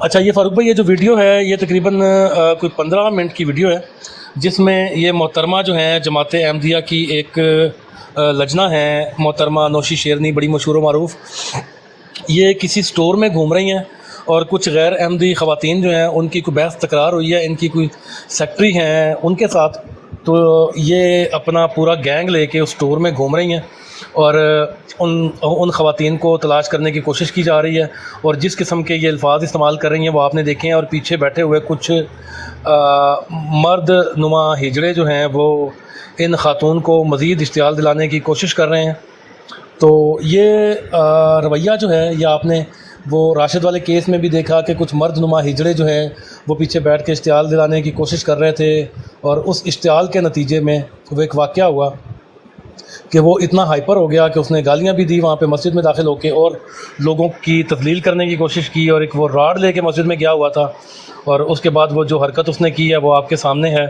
اچھا یہ فاروق بھائی یہ جو ویڈیو ہے یہ تقریباً کوئی 15 منٹ کی ویڈیو ہے جس میں یہ محترمہ جو ہیں جماعت احمدیہ کی ایک لجنہ ہیں محترمہ نوشی شیرنی، بڑی مشہور و معروف، یہ کسی سٹور میں گھوم رہی ہیں اور کچھ غیر احمدی خواتین جو ہیں ان کی کوئی بحث تکرار ہوئی ہے، ان کی کوئی سیکٹری ہیں ان کے ساتھ، تو یہ اپنا پورا گینگ لے کے اس سٹور میں گھوم رہی ہیں اور ان خواتین کو تلاش کرنے کی کوشش کی جا رہی ہے، اور جس قسم کے یہ الفاظ استعمال کر رہی ہیں وہ آپ نے دیکھے ہیں، اور پیچھے بیٹھے ہوئے کچھ مرد نما ہجڑے جو ہیں وہ ان خاتون کو مزید اشتعال دلانے کی کوشش کر رہے ہیں۔ تو یہ رویہ جو ہے یہ آپ نے وہ راشد والے کیس میں بھی دیکھا کہ کچھ مرد نما ہجڑے جو ہیں وہ پیچھے بیٹھ کے اشتعال دلانے کی کوشش کر رہے تھے، اور اس اشتعال کے نتیجے میں وہ ایک واقعہ ہوا کہ وہ اتنا ہائپر ہو گیا کہ اس نے گالیاں بھی دی وہاں پہ مسجد میں داخل ہو کے، اور لوگوں کی تذلیل کرنے کی کوشش کی، اور ایک وہ راڈ لے کے مسجد میں گیا ہوا تھا، اور اس کے بعد وہ جو حرکت اس نے کی ہے وہ آپ کے سامنے ہے۔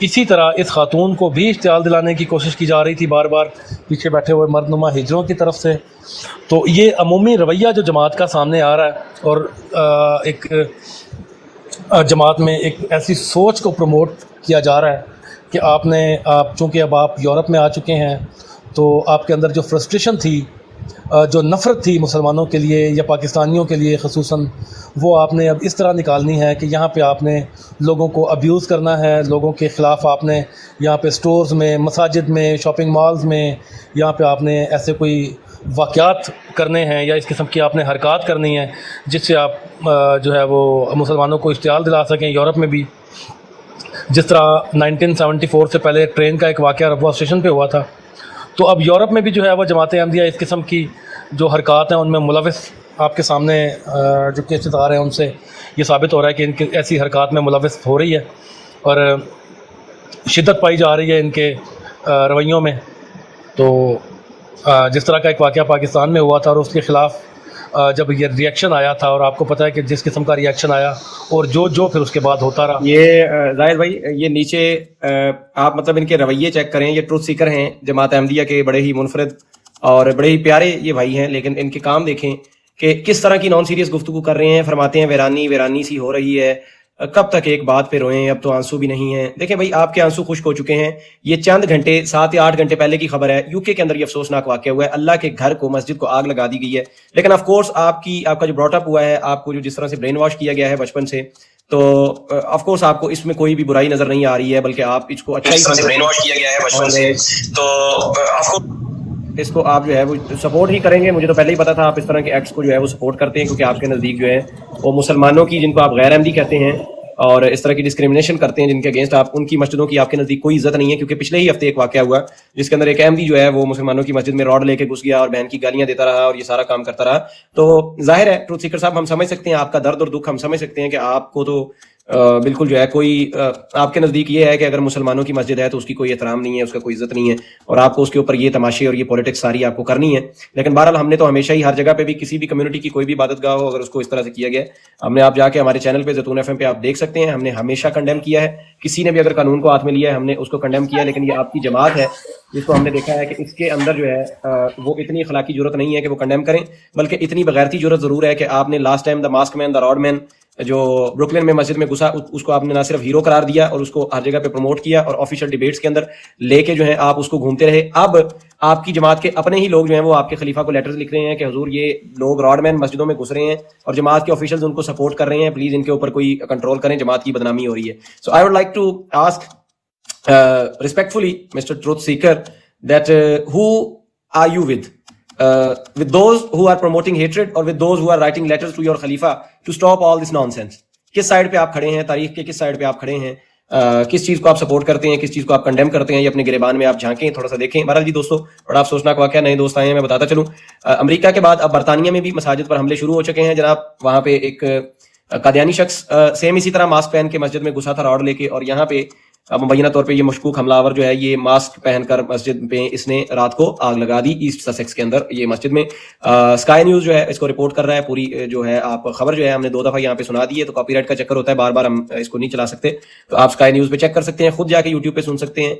اسی طرح اس خاتون کو بھی اشتعال دلانے کی کوشش کی جا رہی تھی بار بار پیچھے بیٹھے ہوئے مرد نما ہجروں کی طرف سے۔ تو یہ عمومی رویہ جو جماعت کا سامنے آ رہا ہے، اور ایک جماعت میں ایک ایسی سوچ کو پروموٹ کیا جا رہا ہے کہ آپ چونکہ اب آپ یورپ میں آ چکے ہیں تو آپ کے اندر جو فرسٹریشن تھی، جو نفرت تھی مسلمانوں کے لیے یا پاکستانیوں کے لیے خصوصاً، وہ آپ نے اب اس طرح نکالنی ہے کہ یہاں پہ آپ نے لوگوں کو ابیوز کرنا ہے، لوگوں کے خلاف آپ نے یہاں پہ سٹورز میں، مساجد میں، شاپنگ مالز میں، یہاں پہ آپ نے ایسے کوئی واقعات کرنے ہیں یا اس قسم کی آپ نے حرکات کرنی ہیں جس سے آپ جو ہے وہ مسلمانوں کو اشتعال دلا سکیں۔ یورپ میں بھی جس طرح 1974 سے پہلے ٹرین کا ایک واقعہ ربوہ اسٹیشن پہ ہوا تھا، تو اب یورپ میں بھی جو ہے وہ جماعت احمدیہ اس قسم کی جو حرکات ہیں ان میں ملوث، آپ کے سامنے جو کیسز آ رہے ہیں ان سے یہ ثابت ہو رہا ہے کہ ان کی ایسی حرکات میں ملوث ہو رہی ہے اور شدت پائی جا رہی ہے ان کے رویوں میں. تو جس طرح کا ایک واقعہ پاکستان میں ہوا تھا اور اس کے خلاف جب یہ ریئیکشن آیا تھا، اور آپ کو پتہ ہے کہ جس قسم کا ریئیکشن آیا اور جو پھر اس کے بعد ہوتا رہا. یہ زاہد بھائی یہ نیچے آپ مطلب ان کے رویے چیک کریں، یہ ٹروتھ سیکر ہیں جماعت احمدیہ کے، بڑے ہی منفرد اور بڑے ہی پیارے یہ بھائی ہیں، لیکن ان کے کام دیکھیں کہ کس طرح کی نان سیریس گفتگو کر رہے ہیں. فرماتے ہیں ویرانی سی ہو رہی ہے، کب تک ایک بات پہ روئیں، اب تو آنسو بھی نہیں ہیں. دیکھیں بھائی آپ کے آنسو خشک ہو چکے ہیں. یہ چند گھنٹے 7 یا 8 گھنٹے پہلے کی خبر ہے، یو کے اندر یہ افسوسناک واقعہ ہوا ہے. اللہ کے گھر کو، مسجد کو آگ لگا دی گئی ہے. لیکن آف کورس آپ کا جو براٹ اپ ہوا ہے، آپ کو جو جس طرح سے برین واش کیا گیا ہے بچپن سے، تو آف کورس آپ کو اس میں کوئی بھی برائی نظر نہیں آ رہی ہے، بلکہ آپ اس کو اچھا ہی برین واش کیا گیا ہے بچپن سے، تو اس کو آپ جو ہے وہ سپورٹ ہی کریں گے. مجھے تو پہلے ہی پتا تھا آپ اس طرح کے ایکٹس کو جو ہے وہ سپورٹ کرتے ہیں، کیونکہ آپ کے نزدیک جو ہے وہ مسلمانوں کی، جن کو آپ غیر احمدی کہتے ہیں اور اس طرح کی ڈسکریمنیشن کرتے ہیں جن کے اگینسٹ آپ، ان کی مسجدوں کی آپ کے نزدیک کوئی عزت نہیں ہے. کیونکہ پچھلے ہی ہفتے ایک واقعہ ہوا جس کے اندر ایک احمدی جو ہے وہ مسلمانوں کی مسجد میں راڈ لے کے گھس گیا اور بہن کی گالیاں دیتا رہا اور یہ سارا کام کرتا رہا. تو ظاہر ہے ٹروتھ سیکر صاحب، ہم سمجھ سکتے ہیں آپ کا درد اور دکھ، ہم سمجھ سکتے ہیں کہ آپ کو تو بالکل جو ہے کوئی آپ کے نزدیک یہ ہے کہ اگر مسلمانوں کی مسجد ہے تو اس کی کوئی احترام نہیں ہے، اس کا کوئی عزت نہیں ہے، اور آپ کو اس کے اوپر یہ تماشے اور یہ پولیٹکس ساری آپ کو کرنی ہے. لیکن بہرحال ہم نے تو ہمیشہ ہی ہر جگہ پہ بھی کسی بھی کمیونٹی کی کوئی بھی عبادت گاہ ہو، اگر اس کو اس طرح سے کیا گیا، ہم نے آپ جا کے ہمارے چینل پہ زیتون FM پہ آپ دیکھ سکتے ہیں، ہم نے ہمیشہ کنڈیم کیا ہے. کسی نے بھی اگر قانون کو ہاتھ میں لیا ہے ہم نے اس کو کنڈیم کیا. لیکن یہ آپ کی جماعت ہے جس کو ہم نے دیکھا ہے کہ اس کے اندر جو ہے وہ اتنی اخلاقی جرت نہیں ہے کہ وہ کنڈیم کریں، بلکہ اتنی بغیرتی جرت ضرور ہے کہ آپ نے last time the mask man, the rod man جو بروکلن میں مسجد میں گھسا، اس کو آپ نے نہ صرف ہیرو قرار دیا اور اس کو ہر جگہ پہ پروموٹ کیا اور آفیشیل ڈیبیٹس کے اندر لے کے جو ہے آپ اس کو گھومتے رہے. اب آپ کی جماعت کے اپنے ہی لوگ جو ہیں وہ آپ کے خلیفہ کو لیٹرز لکھ رہے ہیں کہ حضور یہ لوگ راڈ مین مسجدوں میں گھس رہے ہیں اور جماعت کے آفیشلز ان کو سپورٹ کر رہے ہیں، پلیز ان کے اوپر کوئی کنٹرول کریں، جماعت کی بدنامی ہو رہی ہے. So I would like to ask respectfully Mr. Truth Seeker that who are you with those who are promoting hatred or with those who are writing letters to your Khalifa to stop all this nonsense? کس side پہ آپ کھڑے ہیں، تاریخ کے کس side پہ آپ کھڑے ہیں، کس چیز کو آپ سپورٹ کرتے ہیں، کس چیز کو آپ کنڈیم کرتے ہیں؟ یہ اپنے گریبان میں آپ جھانکیں، تھوڑا سا دیکھیں. بہرحال جی دوستو، بڑا افسوسناک واقعہ، نئے دوست آئے ہیں میں بتاتا چلوں. امریکہ کے بعد اب برطانیہ میں بھی مساجد پر حملے شروع ہو چکے ہیں جناب. وہاں پہ ایک قادیانی شخص سیم اسی طرح ماسک پہن کے مسجد میں گھسا تھا راڈ لے کے، اور یہاں پہ مبینہ طور پہ یہ مشکوک حملہ آور جو ہے یہ ماسک پہن کر مسجد پہ اس نے رات کو آگ لگا دی ایسٹ سسیکس کے اندر، یہ مسجد میں. اسکائی نیوز جو ہے اس کو رپورٹ کر رہا ہے. پوری جو ہے آپ خبر جو ہے ہم نے 2 دفعہ یہاں پہ سنا دی ہے، تو کاپی رائٹ کا چکر ہوتا ہے، بار بار ہم اس کو نہیں چلا سکتے. تو آپ اسکائی نیوز پہ چیک کر سکتے ہیں، خود جا کے یوٹیوب پہ سن سکتے ہیں.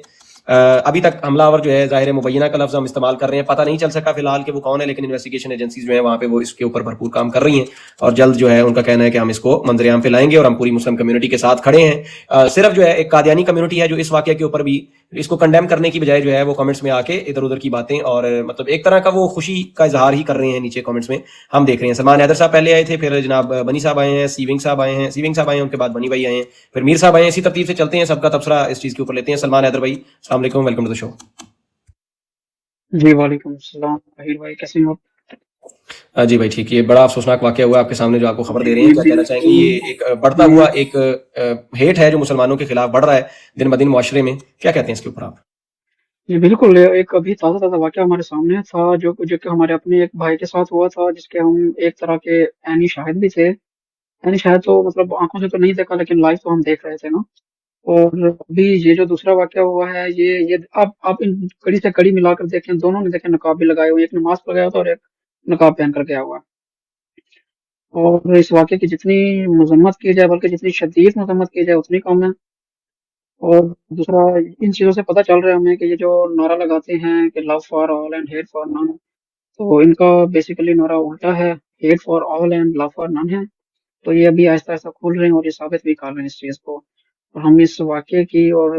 ابھی تک حملہ آور جو ہے ظاہر مبینہ کا لفظ ہم استعمال کر رہے ہیں، پتہ نہیں چل سکا فی الحال کہ وہ کون ہے، لیکن انویسٹیگیشن ایجنسیز جو ہیں وہاں پہ وہ اس کے اوپر بھرپور کام کر رہی ہیں اور جلد جو ہے ان کا کہنا ہے کہ ہم اس کو منظر عام پہ لائیں گے اور ہم پوری مسلم کمیونٹی کے ساتھ کھڑے ہیں. صرف جو ہے ایک قادیانی کمیونٹی ہے جو اس واقعے کے اوپر بھی اس کو کنڈیم کرنے کی بجائے جو ہے وہ کامنٹس میں آ کے ادھر ادھر کی باتیں اور مطلب ایک طرح کا وہ خوشی کا اظہار ہی کر رہے ہیں نیچے کامنٹس میں، ہم دیکھ رہے ہیں. سلمان حیدر صاحب پہلے آئے تھے، پھر جناب بنی صاحب آئے ہیں، سیونگ صاحب آئے ہیں، ان کے بعد بنی بھائی آئے ہیں، پھر میر صاحب آئے ہیں. اسی ترتیب سے چلتے ہیں، سب کا تبصرہ اس چیز کے اوپر لیتے ہیں. سلمان حیدر بھائی السلام علیکم، ویلکم ٹو دی شو. جی وعلیکم السلام. طاہر بھائی کیسے ہیں آپ؟ جی بھائی ٹھیک. یہ بڑا افسوسناک واقعہ ہوا آپ کے سامنے جو آپ کو خبر دے رہے ہیں، کیا کہنا چاہیں گے؟ یہ ایک بڑھتا ہوا ایک ہیٹ ہے جو مسلمانوں کے خلاف بڑھ رہا ہے دن بدن معاشرے میں، کیا کہتے ہیں اس کے اوپر آپ؟ جی بالکل، ایک ابھی تازہ واقعہ ہمارے سامنے تھا جو کہ ہمارے اپنے ایک بھائی کے ساتھ ہوا تھا، جس کے ہم ایک طرح کے عینی شاہد بھی تھے. یعنی شاید تو مطلب آنکھوں سے تو نہیں دیکھا، لیکن لائف تو ہم دیکھ رہے تھے نا. اور ابھی یہ جو دوسرا واقعہ ہوا ہے، یہ آپ ان کڑی سے کڑی ملا کر دیکھیں، دونوں نے دیکھیں نقاب بھی لگائے ہوئے، ایک نے ماسک لگایا تھا اور ایک نقاب پہن کر گیا ہوا. اور اس واقعے کی جتنی مذمت کی جائے، بلکہ جتنی شدید مذمت کی جائے اتنی کم ہے. اور دوسرا، ان چیزوں سے پتہ چل رہا ہے ہمیں کہ یہ جو نعرہ لگاتے ہیں کہ love for all and hate for none, تو ان کا بیسیکلی نعرہ الٹا ہے، hate for all and love for none ہے. تو یہ ابھی آہستہ آہستہ کھول رہے ہیں اور یہ ثابت بھی کر رہے ہیں اس چیز کو. اور ہم اس واقعے کی اور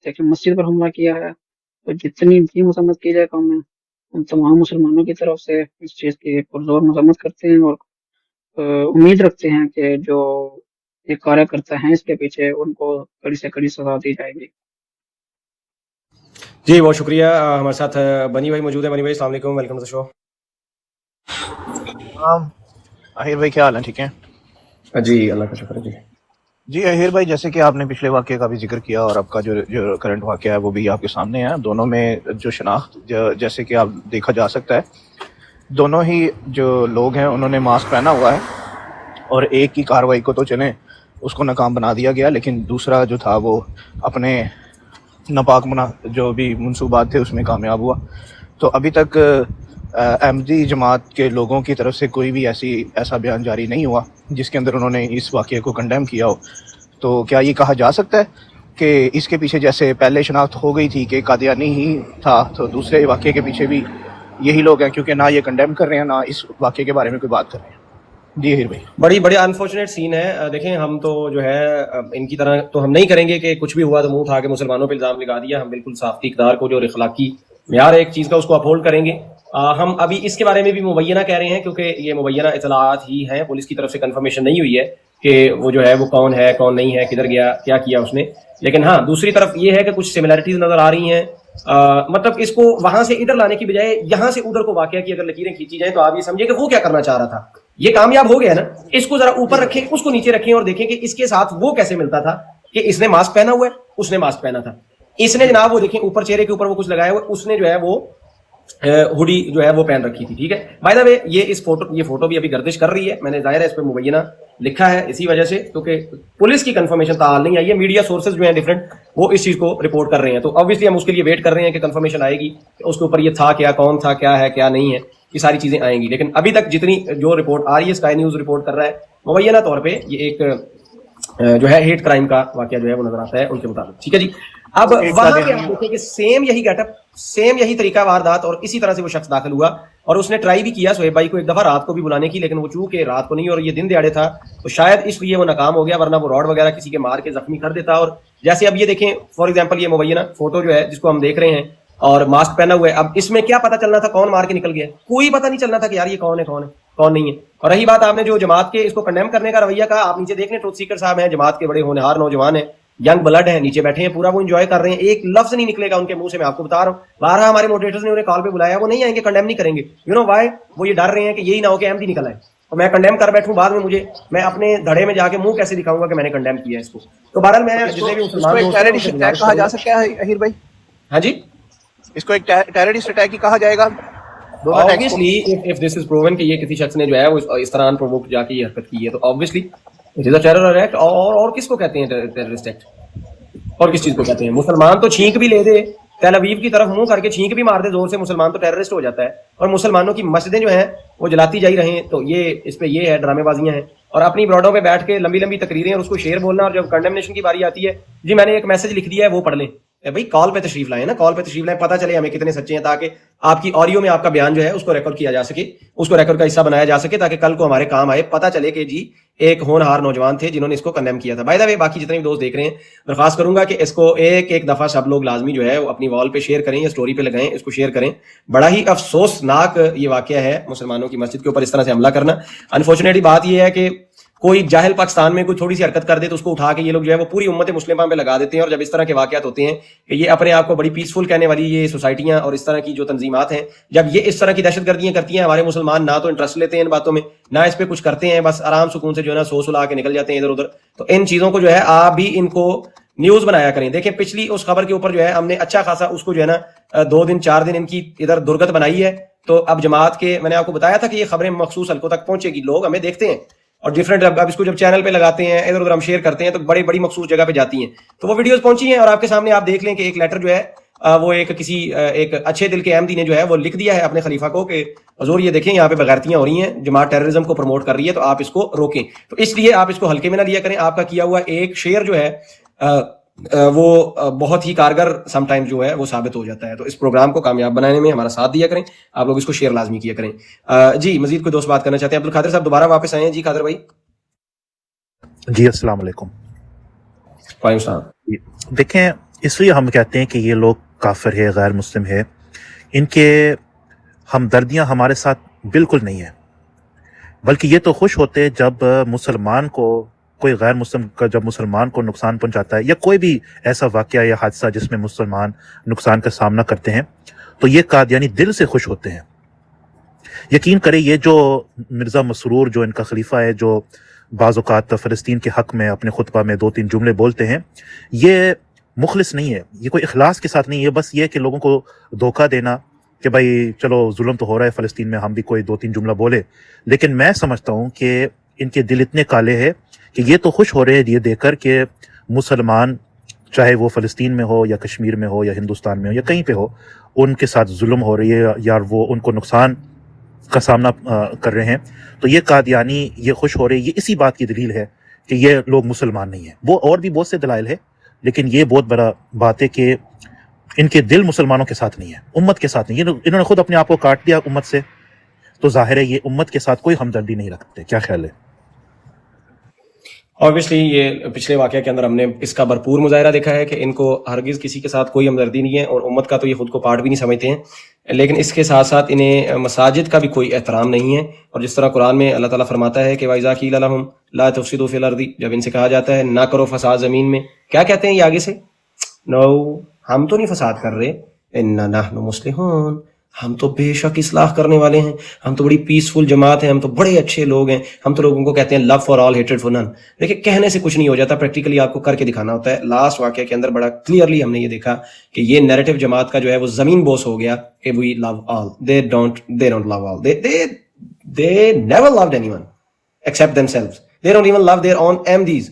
دیکھیں مسجد پر حملہ کیا ہے، تو جتنی بھی مذمت کی جائے کم ہے. ہم تمام مسلمانوں کی طرف سے اس چیز کی پرزور مذمت کرتے ہیں اور امید رکھتے ہیں کہ جو یہ کاریہ کرتا ہے اس کے پیچھے ان کو کڑی سے کڑی سزا دی جائے گی. جی بہت شکریہ. ہمارے ساتھ بنی بھائی موجود ہے. بنی بھائی السلام علیکم، ویلکم ٹو دی شو. طاہر بھائی کیا حال ہے؟ ٹھیک ہے جی اللہ کا شکر ہے. جی جی اہیر بھائی، جیسے کہ آپ نے پچھلے واقعے کا بھی ذکر کیا اور اب کا جو کرنٹ واقعہ ہے وہ بھی آپ کے سامنے ہے، دونوں میں جو شناخت جیسے کہ آپ دیکھا جا سکتا ہے، دونوں ہی جو لوگ ہیں انہوں نے ماسک پہنا ہوا ہے، اور ایک کی کارروائی کو تو چلیں اس کو ناکام بنا دیا گیا، لیکن دوسرا جو تھا وہ اپنے ناپاک جو بھی منصوبات تھے اس میں کامیاب ہوا۔ تو ابھی تک احمدی جماعت کے لوگوں کی طرف سے کوئی بھی ایسا بیان جاری نہیں ہوا جس کے اندر انہوں نے اس واقعے کو کنڈیم کیا ہو۔ تو کیا یہ کہا جا سکتا ہے کہ اس کے پیچھے جیسے پہلے شناخت ہو گئی تھی کہ قادیانی ہی تھا، تو دوسرے واقعے کے پیچھے بھی یہی لوگ ہیں، کیونکہ نہ یہ کنڈیم کر رہے ہیں نہ اس واقعے کے بارے میں کوئی بات کر رہے ہیں؟ جی ہیر بھائی، بڑی انفارچونیٹ سین ہے۔ دیکھیں ہم تو جو ہے ان کی طرح تو ہم نہیں کریں گے کہ کچھ بھی ہوا تو منہ اٹھا کے مسلمانوں پہ الزام لگا دیا۔ ہم بالکل صافتی اقدار کو جو اخلاقی معیار ہے ایک چیز کا اس کو اپہولڈ کریں گے۔ ہم ابھی اس کے بارے میں بھی مبینہ کہہ رہے ہیں کیونکہ یہ مبینہ اطلاعات ہی ہیں، پولیس کی طرف سے کنفرمیشن نہیں ہوئی ہے کہ وہ جو ہے وہ کون ہے کون نہیں ہے، کدھر گیا، کیا کیا اس نے۔ لیکن ہاں دوسری طرف یہ ہے کہ کچھ سملیرٹیز نظر آ رہی ہیں، مطلب اس کو وہاں سے ادھر لانے کی بجائے یہاں سے ادھر کو واقعہ کی اگر لکیریں کھینچی جائیں تو آپ یہ سمجھیں کہ وہ کیا کرنا چاہ رہا تھا۔ یہ کامیاب ہو گیا نا، اس کو ذرا اوپر رکھیں، اس کو نیچے رکھیں اور دیکھیں کہ اس کے ساتھ وہ کیسے ملتا تھا کہ اس نے ماسک پہنا ہوا ہے، اس نے ماسک پہنا تھا، اس نے جناب وہ دیکھیں اوپر چہرے کے اوپر وہ کچھ لگایا ہوا ہے، اس نے جو ہے وہ ہوڈی جو ہے وہ پہن رکھی تھی۔ ٹھیک ہے، بائی دا وے یہ فوٹو بھی ابھی گردش کر رہی ہے، میں نے ظاہر ہے اس پہ مبینہ لکھا ہے اسی وجہ سے کیونکہ پولیس کی کنفرمیشن تاحال نہیں آئی ہے، میڈیا سورسز جو ہیں ڈفرنٹ وہ اس چیز کو رپورٹ کر رہے ہیں، تو obviously ہم اس کے لیے ویٹ کر رہے ہیں کہ کنفرمیشن آئے گی اس کے اوپر یہ تھا کیا، کون تھا، کیا ہے کیا نہیں ہے، یہ ساری چیزیں آئیں گی۔ لیکن ابھی تک جتنی جو رپورٹ آ رہی ہے، اسکائی نیوز رپورٹ کر رہا ہے مبینہ طور پہ یہ ایک جو ہے ہیٹ کرائم کا واقعہ جو ہے وہ نظر آتا ہے ان کے مطابق۔ ٹھیک ہے جی، اب وہاں پہ آپ دیکھیں کہ سیم یہی گیٹ اپ، سیم یہی طریقہ واردات اور اسی طرح سے وہ شخص داخل ہوا اور اس نے ٹرائی بھی کیا سہیب بھائی کو ایک دفعہ رات کو بھی بلانے کی، لیکن وہ چونکہ رات کو نہیں اور یہ دن دیہڑے تھا تو شاید اس لیے وہ ناکام ہو گیا، ورنہ وہ راڈ وغیرہ کسی کے مار کے زخمی کر دیتا۔ اور جیسے اب یہ دیکھیں فار ایگزامپل یہ مبینہ فوٹو جو ہے جس کو ہم دیکھ رہے ہیں اور ماسک پہنا ہوا ہے، اب اس میں کیا پتا چلنا تھا کون مار کے نکل گیا؟ کوئی پتہ نہیں چلنا تھا کہ یار یہ کون ہے کون نہیں ہے۔ اور رہی بات آپ نے جو جماعت کے اس کو کنڈیم کرنے کا رویہ کہا، آپ نیچے دیکھ لیں ٹروتھ سیکر صاحب ہیں، جماعت کے بڑے ہونہار نوجوان ہیں، ینگ بلڈ ہیں، نیچے بیٹھے ہیں، پورا وہ انجوائے کر رہے ہیں، ایک لفظ نہیں نکلے گا ان کے منہ سے، میں آپ کو بتا رہا ہوں۔ بارہ ہمارے موڈریٹرز نے انہیں کال پہ بلایا، وہ نہیں آئیں گے، کنڈیم نہیں کریں گے۔ You know why? وہ یہ ڈر رہے ہیں کہ یہی نہ ہو کہ احمدی نکل آئے اور میں کنڈیم کر بیٹھوں، بعد میں میں اپنے دھڑے میں جا کے منہ کیسے دکھاؤں گا کہ میں نے کنڈیم کیا ہے اس کو۔ تو بہرحال میں جتنے بھی مسلمان کہا جا سکتا ہے اہیر بھائی؟ ہاں جی، اس کو ایک ٹیررسٹ اٹیک ہی کہا جائے گا obviously if this is proven کہ یہ کسی شخص نے جو ہے وہ اس طرح انپرووکڈ جا کے یہ حرکت کی ہے تو obviously it is a terror act۔ اور کس کو کہتے ہیں ٹیررسٹ ایکٹ؟ اور کس چیز کو کہتے ہیں؟ مسلمان تو چھینک بھی لے دے، تیل اویو کی طرف منہ کر کے چھینک بھی مار دے زور سے، مسلمان تو ٹیررسٹ ہو جاتا ہے۔ اور مسلمانوں کی مسجدیں جو ہیں وہ جلاتی جائی رہیں، تو یہ اس پہ یہ ہے ڈرامے بازیاں ہیں۔ اور اپنی براڈوں پہ بیٹھ کے لمبی تقریریں اور اس کو شعر بولنا، اور جب کنڈمنیشن کی باری آتی ہے جی میں نے ایک میسج لکھ دیا ہے وہ پڑھ لیں، بھائی کال پہ تشریف لائیں نا، کال پہ تشریف لائیں، پتہ چلے ہمیں کتنے سچے ہیں، تاکہ آپ کی آڈیو میں آپ کا بیان جو ہے اس کو ریکارڈ کیا جا سکے، اس کو ریکارڈ کا حصہ بنایا جا سکے، تاکہ کل کو ہمارے کام آئے، پتہ چلے کہ جی ایک ہونہار نوجوان تھے جنہوں نے اس کو کنڈیم کیا تھا۔ بائی دا وے باقی جتنے بھی دوست دیکھ رہے ہیں درخواست کروں گا کہ اس کو ایک دفعہ سب لوگ لازمی جو ہے وہ اپنی وال پہ شیئر کریں یا اسٹوری پہ لگائیں، اس کو شیئر کریں۔ بڑا ہی افسوسناک یہ واقعہ ہے مسلمانوں کی مسجد کے اوپر اس طرح سے حملہ کرنا۔ انفارچونیٹلی بات یہ ہے کہ کوئی جاہل پاکستان میں کوئی تھوڑی سی حرکت کر دے تو اس کو اٹھا کے یہ لوگ جو ہے وہ پوری امت مسلمہ پہ لگا دیتے ہیں، اور جب اس طرح کے واقعات ہوتے ہیں کہ یہ اپنے آپ کو بڑی پیسفل کہنے والی یہ سوسائٹیاں اور اس طرح کی جو تنظیمات ہیں، جب یہ اس طرح کی دہشت گردیاں کرتی ہیں، ہمارے مسلمان نہ تو انٹرسٹ لیتے ہیں ان باتوں میں، نہ اس پہ کچھ کرتے ہیں، بس آرام سکون سے جو ہے نا سو سلا کے نکل جاتے ہیں ادھر ادھر۔ تو ان چیزوں کو جو ہے آپ بھی ان کو نیوز بنایا کریں۔ دیکھیں پچھلی اس خبر کے اوپر جو ہے ہم نے اچھا خاصا اس کو جو ہے نا 2 دن 4 دن ان کی ادھر درگت بنائی ہے، تو اب جماعت کے میں نے آپ کو بتایا تھا کہ یہ خبریں مخصوص حلقوں تک پہنچے گی، لوگ ہمیں دیکھتے ہیں اور ڈفرینٹ اب اس کو جب چینل پہ لگاتے ہیں ادھر ادھر ہم شیئر کرتے ہیں تو بڑی مخصوص جگہ پہ جاتی ہیں، تو وہ ویڈیوز پہنچی ہیں اور آپ کے سامنے آپ دیکھ لیں کہ ایک لیٹر جو ہے وہ ایک اچھے دل کے احمدی نے جو ہے وہ لکھ دیا ہے اپنے خلیفہ کو کہ حضور یہ دیکھیں یہاں پہ بغیرتیاں ہو رہی ہیں، جماعت ٹیررزم کو پروموٹ کر رہی ہے، تو آپ اس کو روکیں۔ تو اس لیے آپ اس کو ہلکے میں نہ لیا کریں، آپ کا کیا ہوا ایک شیئر جو ہے وہ بہت ہی کارگر سم ٹائم جو ہے وہ ثابت ہو جاتا ہے۔ تو اس پروگرام کو کامیاب بنانے میں ہمارا ساتھ دیا کریں، آپ لوگ اس کو شیئر لازمی کیا کریں۔ جی مزید کوئی دوست بات کرنا چاہتے ہیں؟ عبدالقادر صاحب دوبارہ واپس آئے ہیں۔ جی قادر بھائی جی السلام علیکم۔ وعلیکم السلام۔ دیکھیں اس لیے ہم کہتے ہیں کہ یہ لوگ کافر ہے، غیر مسلم ہے، ان کے ہمدردیاں ہمارے ساتھ بالکل نہیں ہیں، بلکہ یہ تو خوش ہوتے جب مسلمان کو کوئی غیر مسلم کا جب مسلمان کو نقصان پہنچاتا ہے یا کوئی بھی ایسا واقعہ یا حادثہ جس میں مسلمان نقصان کا سامنا کرتے ہیں تو یہ قادیانی دل سے خوش ہوتے ہیں۔ یقین کریں یہ جو مرزا مسرور جو ان کا خلیفہ ہے، جو بعض اوقات فلسطین کے حق میں اپنے خطبہ میں 2-3 جملے بولتے ہیں، یہ مخلص نہیں ہے، یہ کوئی اخلاص کے ساتھ نہیں ہے، بس یہ کہ لوگوں کو دھوکہ دینا کہ بھائی چلو ظلم تو ہو رہا ہے فلسطین میں، ہم بھی کوئی 2-3 جملہ بولے. لیکن میں سمجھتا ہوں کہ ان کے دل اتنے کالے ہیں کہ یہ تو خوش ہو رہے ہیں یہ دیکھ کر کہ مسلمان چاہے وہ فلسطین میں ہو یا کشمیر میں ہو یا ہندوستان میں ہو یا کہیں پہ ہو، ان کے ساتھ ظلم ہو رہی ہے یا وہ ان کو نقصان کا سامنا کر رہے ہیں. تو یہ قادیانی یہ خوش ہو رہے ہیں، یہ اسی بات کی دلیل ہے کہ یہ لوگ مسلمان نہیں ہیں. وہ اور بھی بہت سے دلائل ہے، لیکن یہ بہت بڑا بات ہے کہ ان کے دل مسلمانوں کے ساتھ نہیں ہے، امت کے ساتھ نہیں. انہوں نے خود اپنے آپ کو کاٹ دیا امت سے، تو ظاہر ہے یہ امت کے ساتھ کوئی ہمدردی نہیں رکھتے. کیا خیال ہے؟ آبویسلی یہ پچھلے واقعہ کے اندر ہم نے اس کا بھرپور مظاہرہ دیکھا ہے کہ ان کو ہرگز کسی کے ساتھ کوئی ہمدردی نہیں ہے، اور امت کا تو یہ خود کو پارٹ بھی نہیں سمجھتے ہیں. لیکن اس کے ساتھ ساتھ انہیں مساجد کا بھی کوئی احترام نہیں ہے. اور جس طرح قرآن میں اللہ تعالیٰ فرماتا ہے کہ وَإِذَا قِيلَ لَهُمْ لَا تُفْسِدُوا فِي الْأَرْضِ، جب ان سے کہا جاتا ہے نہ کرو فساد زمین میں، کیا کہتے ہیں یہ آگے سے؟ نو، ہم تو نہیں فساد کر رہے، اِنَّا نَحْنُ مُصْلِحُونَ، ہم تو بے شک اصلاح کرنے والے ہیں، ہم تو بڑی پیسفل جماعت ہیں، ہم تو بڑے اچھے لوگ ہیں، ہم تو لوگوں کو کہتے ہیں love for all hated for none. دیکھیں کہنے سے کچھ نہیں ہو جاتا، پریکٹیکلی آپ کو کر کے دکھانا ہوتا ہے. لاسٹ واقعہ کے اندر بڑا کلیئرلی ہم نے یہ دیکھا کہ یہ نیریٹو جماعت کا جو ہے وہ زمین بوس ہو گیا کہ we love all. They don't love all. they never loved anyone except themselves. they don't even love their own MDs.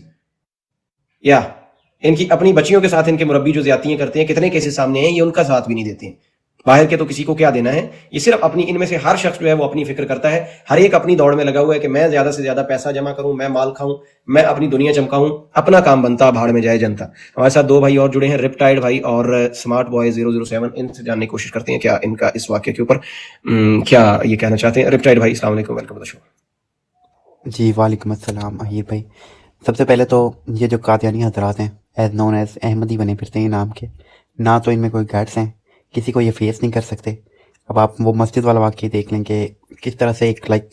ان کی اپنی بچیوں کے ساتھ ان کے مربی جو زیادتیاں کرتے ہیں، کتنے کیسز سامنے ہیں، یہ ان کا ساتھ بھی نہیں دیتے ہیں. باہر کے تو کسی کو کیا دینا ہے، یہ صرف اپنی، ان میں سے ہر شخص جو ہے وہ اپنی فکر کرتا ہے، ہر ایک اپنی دوڑ میں لگا ہوا ہے کہ میں زیادہ سے زیادہ پیسہ جمع کروں، میں مال کھاؤں، میں اپنی دنیا چمکاؤں، اپنا کام بنتا بھاڑ میں جائے جنتا. ہمارے ساتھ 2 بھائی اور جڑے ہیں، رپٹائڈ بھائی اور سمارٹ بوائے 007. ان سے جاننے کی کوشش کرتے ہیں کیا ان کا اس واقعے کے اوپر کیا یہ کہنا چاہتے ہیں. رپٹائڈ بھائی السلام علیکم، ویلکم ٹو دی شو. جی وعلیکم السلام احیر بھائی. سب سے پہلے تو یہ جو قادیانی حضرات ہیں ایز نون ایز احمدی بنے پھرتے ہیں نام کے، نہ تو ان میں کوئی گائیڈس ہیں، کسی کو یہ فیس نہیں کر سکتے. اب آپ وہ مسجد والا واقعہ دیکھ لیں کہ کس طرح سے ایک لائک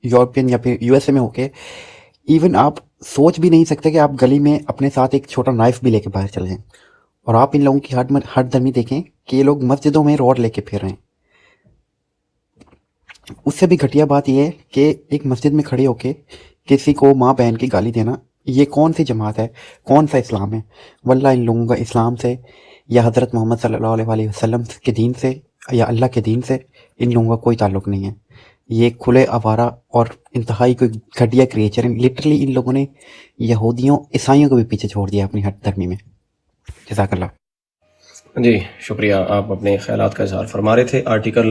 یورپین یا پھر USA میں ہو کے ایون آپ سوچ بھی نہیں سکتے کہ آپ گلی میں اپنے ساتھ ایک چھوٹا نائف بھی لے کے باہر چلے جائیں. اور آپ ان لوگوں کی ہٹ درمی دیکھیں کہ یہ لوگ مسجدوں میں روڈ لے کے پھر رہے ہیں. اس سے بھی گھٹیا بات یہ ہے کہ ایک مسجد میں کھڑے ہو کے کسی کو ماں بہن کی گالی دینا، یہ کون سی جماعت ہے، کون سا اسلام ہے؟ واللہ ان لوگوں کا اسلام سے یا حضرت محمد صلی اللہ علیہ وسلم کے دین سے یا اللہ کے دین سے ان لوگوں کا کوئی تعلق نہیں ہے. یہ کھلے آوارہ اور انتہائی کوئی گھٹیا کریچر ہیں. لٹرلی ان لوگوں نے یہودیوں عیسائیوں کو بھی پیچھے چھوڑ دیا اپنی ہٹ دھرمی میں. جزاک اللہ. جی شکریہ، آپ اپنے خیالات کا اظہار فرما رہے تھے. آرٹیکل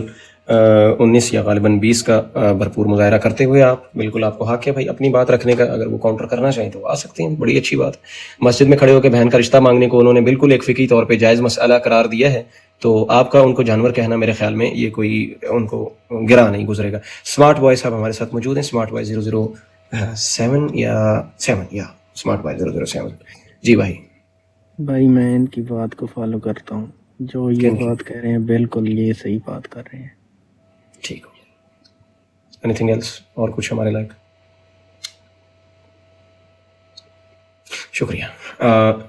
19 یا غالباً 20 کا بھرپور مظاہرہ کرتے ہوئے آپ بالکل، آپ کو حق ہے بھائی اپنی بات رکھنے کا. اگر وہ کاؤنٹر کرنا چاہیں تو آ سکتے ہیں، بڑی اچھی بات. مسجد میں کھڑے ہو کے بہن کا رشتہ مانگنے کو انہوں نے بالکل ایک فقہی طور پہ جائز مسئلہ قرار دیا ہے، تو آپ کا ان کو جانور کہنا میرے خیال میں یہ کوئی ان کو گرا نہیں گزرے گا. اسمارٹ بوائے صاحب ہمارے ساتھ موجود ہیں، اسمارٹ بوائے 007 یا اسمارٹ بوائے 007. جی بھائی میں ان کی بات کو فالو کرتا ہوں، جو یہ بات کہہ رہے ہیں بالکل یہ صحیح بات کر رہے ہیں. ٹھیک ہو. Any thing else? اور کچھ ہمارے لائق؟ شکریہ.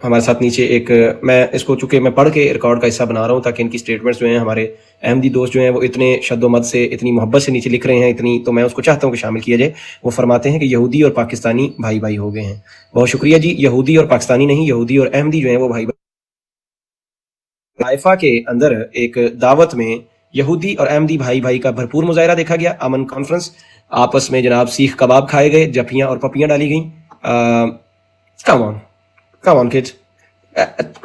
ہمارے ساتھ نیچے ایک، میں اس کو چونکہ میں پڑھ کے ریکارڈ کا حصہ بنا رہا ہوں تاکہ ان کی سٹیٹمنٹس جو ہیں ہمارے احمدی دوست جو ہیں وہ اتنے شد و مد سے، اتنی محبت سے نیچے لکھ رہے ہیں اتنی، تو میں اس کو چاہتا ہوں کہ شامل کیا جائے. وہ فرماتے ہیں کہ یہودی اور پاکستانی بھائی بھائی ہو گئے ہیں. بہت شکریہ جی. یہودی اور پاکستانی نہیں، یہودی اور احمدی جو ہیں وہ بھائی بھائی. طائفہ کے اندر ایک دعوت میں یہودی اور احمدی بھائی بھائی کا بھرپور مظاہرہ دیکھا گیا. امن کانفرنس، آپس میں جناب سیخ کباب کھائے گئے، جپیاں اور پپیاں ڈالی گئیں. کم آن کڈز،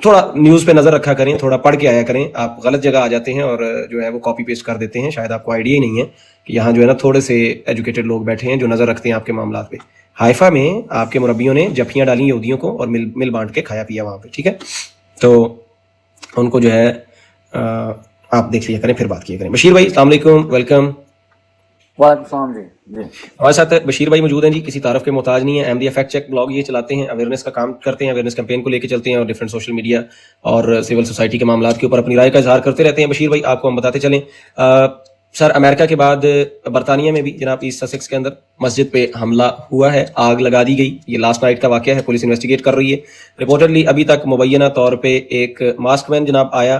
تھوڑا نیوز پہ نظر رکھا کریں، تھوڑا پڑھ کے آیا کریں. آپ غلط جگہ آ جاتے ہیں اور جو ہے وہ کاپی پیسٹ کر دیتے ہیں. شاید آپ کو آئیڈیا ہی نہیں ہے کہ یہاں جو ہے نا تھوڑے سے ایجوکیٹڈ لوگ بیٹھے ہیں جو نظر رکھتے ہیں آپ کے معاملات پہ. حائفہ میں آپ کے مربیوں نے جپیاں ڈالی یہودیوں کو اور مل بانٹ کے کھایا پیا وہاں پہ. ٹھیک ہے، تو ان کو جو ہے آپ دیکھ لیا کریں، پھر بات کیا کریں. بشیر بھائی السلام علیکم، ویلکم. وعلیکم السلام. جی ہمارے ساتھ بشیر بھائی موجود ہیں جی، کسی تعارف کے محتاج نہیں ہیں. احمدیہ فیکٹ چیک بلاگ یہ چلاتے ہیں، اویئرنیس کا کام کرتے ہیں، اویئرنیس کیمپین کو لے کے چلتے ہیں اور ڈفرینٹ سوشل میڈیا اور سول سوسائٹی کے معاملات کے اوپر اپنی رائے کا اظہار کرتے رہتے ہیں. بشیر بھائی آپ کو ہم بتاتے چلیں، سر امریکہ کے بعد برطانیہ میں بھی جناب ایسٹ سسیکس کے اندر مسجد پہ حملہ ہوا ہے، آگ لگا دی گئی. یہ لاسٹ نائٹ کا واقعہ ہے، پولیس انویسٹیگیٹ کر رہی ہے. رپورٹڈلی ابھی تک مبینہ طور پہ ایک ماسک مین جناب آیا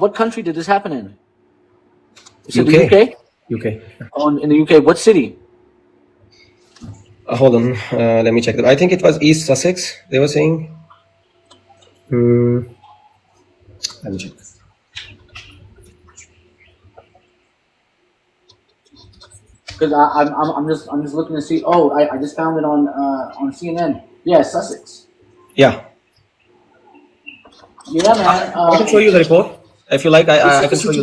what country did this happen in? Is it the UK? UK. In the UK, what city? Hold on, let me check that. I think it was East Sussex, they were saying. Let me check. Because I'm just looking to see. Oh, I just found it on CNN. Yeah, Sussex. Yeah. Yeah, man. I can show you the report if you like. I can show you.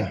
Yeah.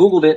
Googled it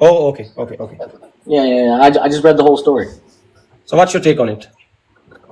Oh, okay. Yeah. I just read the whole story. So what's your take on it?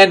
And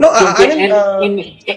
No, I mean,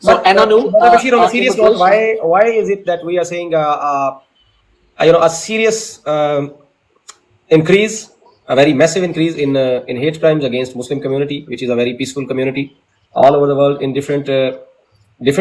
So Bashir, on a serious note, why is it that we are saying a serious increase, a very massive increase in hate crimes against Muslim community, which is a very peaceful community all over the world in different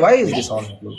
why is this all happening?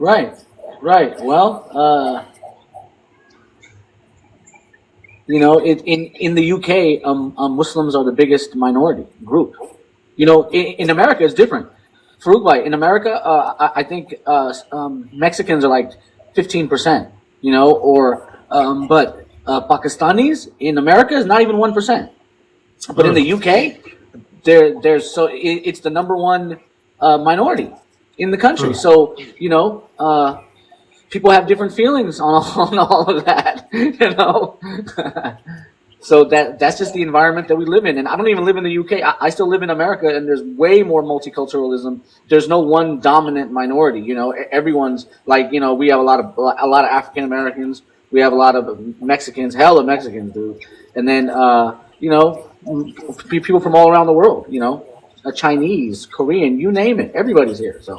Right. Well, you know, in the UK, Muslims are the biggest minority group. You know, in America, it's different. Farouk bhai, in America, I think Mexicans are like 15%. You know, but Pakistanis in America is not even 1%. But in the UK, it's the number one minority in the country. So, you know, people have different feelings on all of that, you know. So that's just the environment that we live in. And I don't even live in the UK. I still live in America, and there's way more multiculturalism. There's no one dominant minority. You know, everyone's like, you know, we have a lot of African Americans. We have a lot of Mexicans, hella Mexicans, dude. And then, you know, people from all around the world. You know, Chinese, Korean, you name it. Everybody's here. So.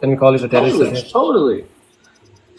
Can we call it a terrorist? Totally.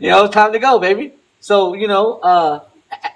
you know, time to go baby. So you know,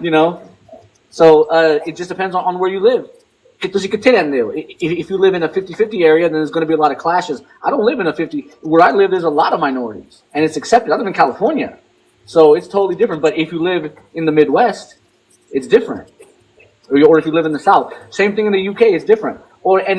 You know, so it just depends on where you live. If you live in a 50-50 area, then there's going to be a lot of clashes. I don't live in a 50. Where I live, there's a lot of minorities, and it's accepted. I live in California, so it's totally different. But if you live in the Midwest, it's different. Or if you live in the South, same thing in the UK, it's different. Or in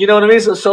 You know what I mean? So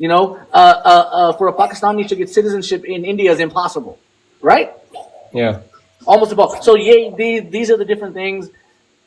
You know, for a Pakistani to get citizenship in India is impossible, right? Yeah, almost impossible. So these are the different things.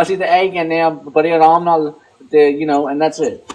ਅਸੀਂ ਤਾਂ ਇਹ ਕਹਿੰਦੇ ਆ ਬੜੇ ਆਰਾਮ ਨਾਲ you know, and that's it.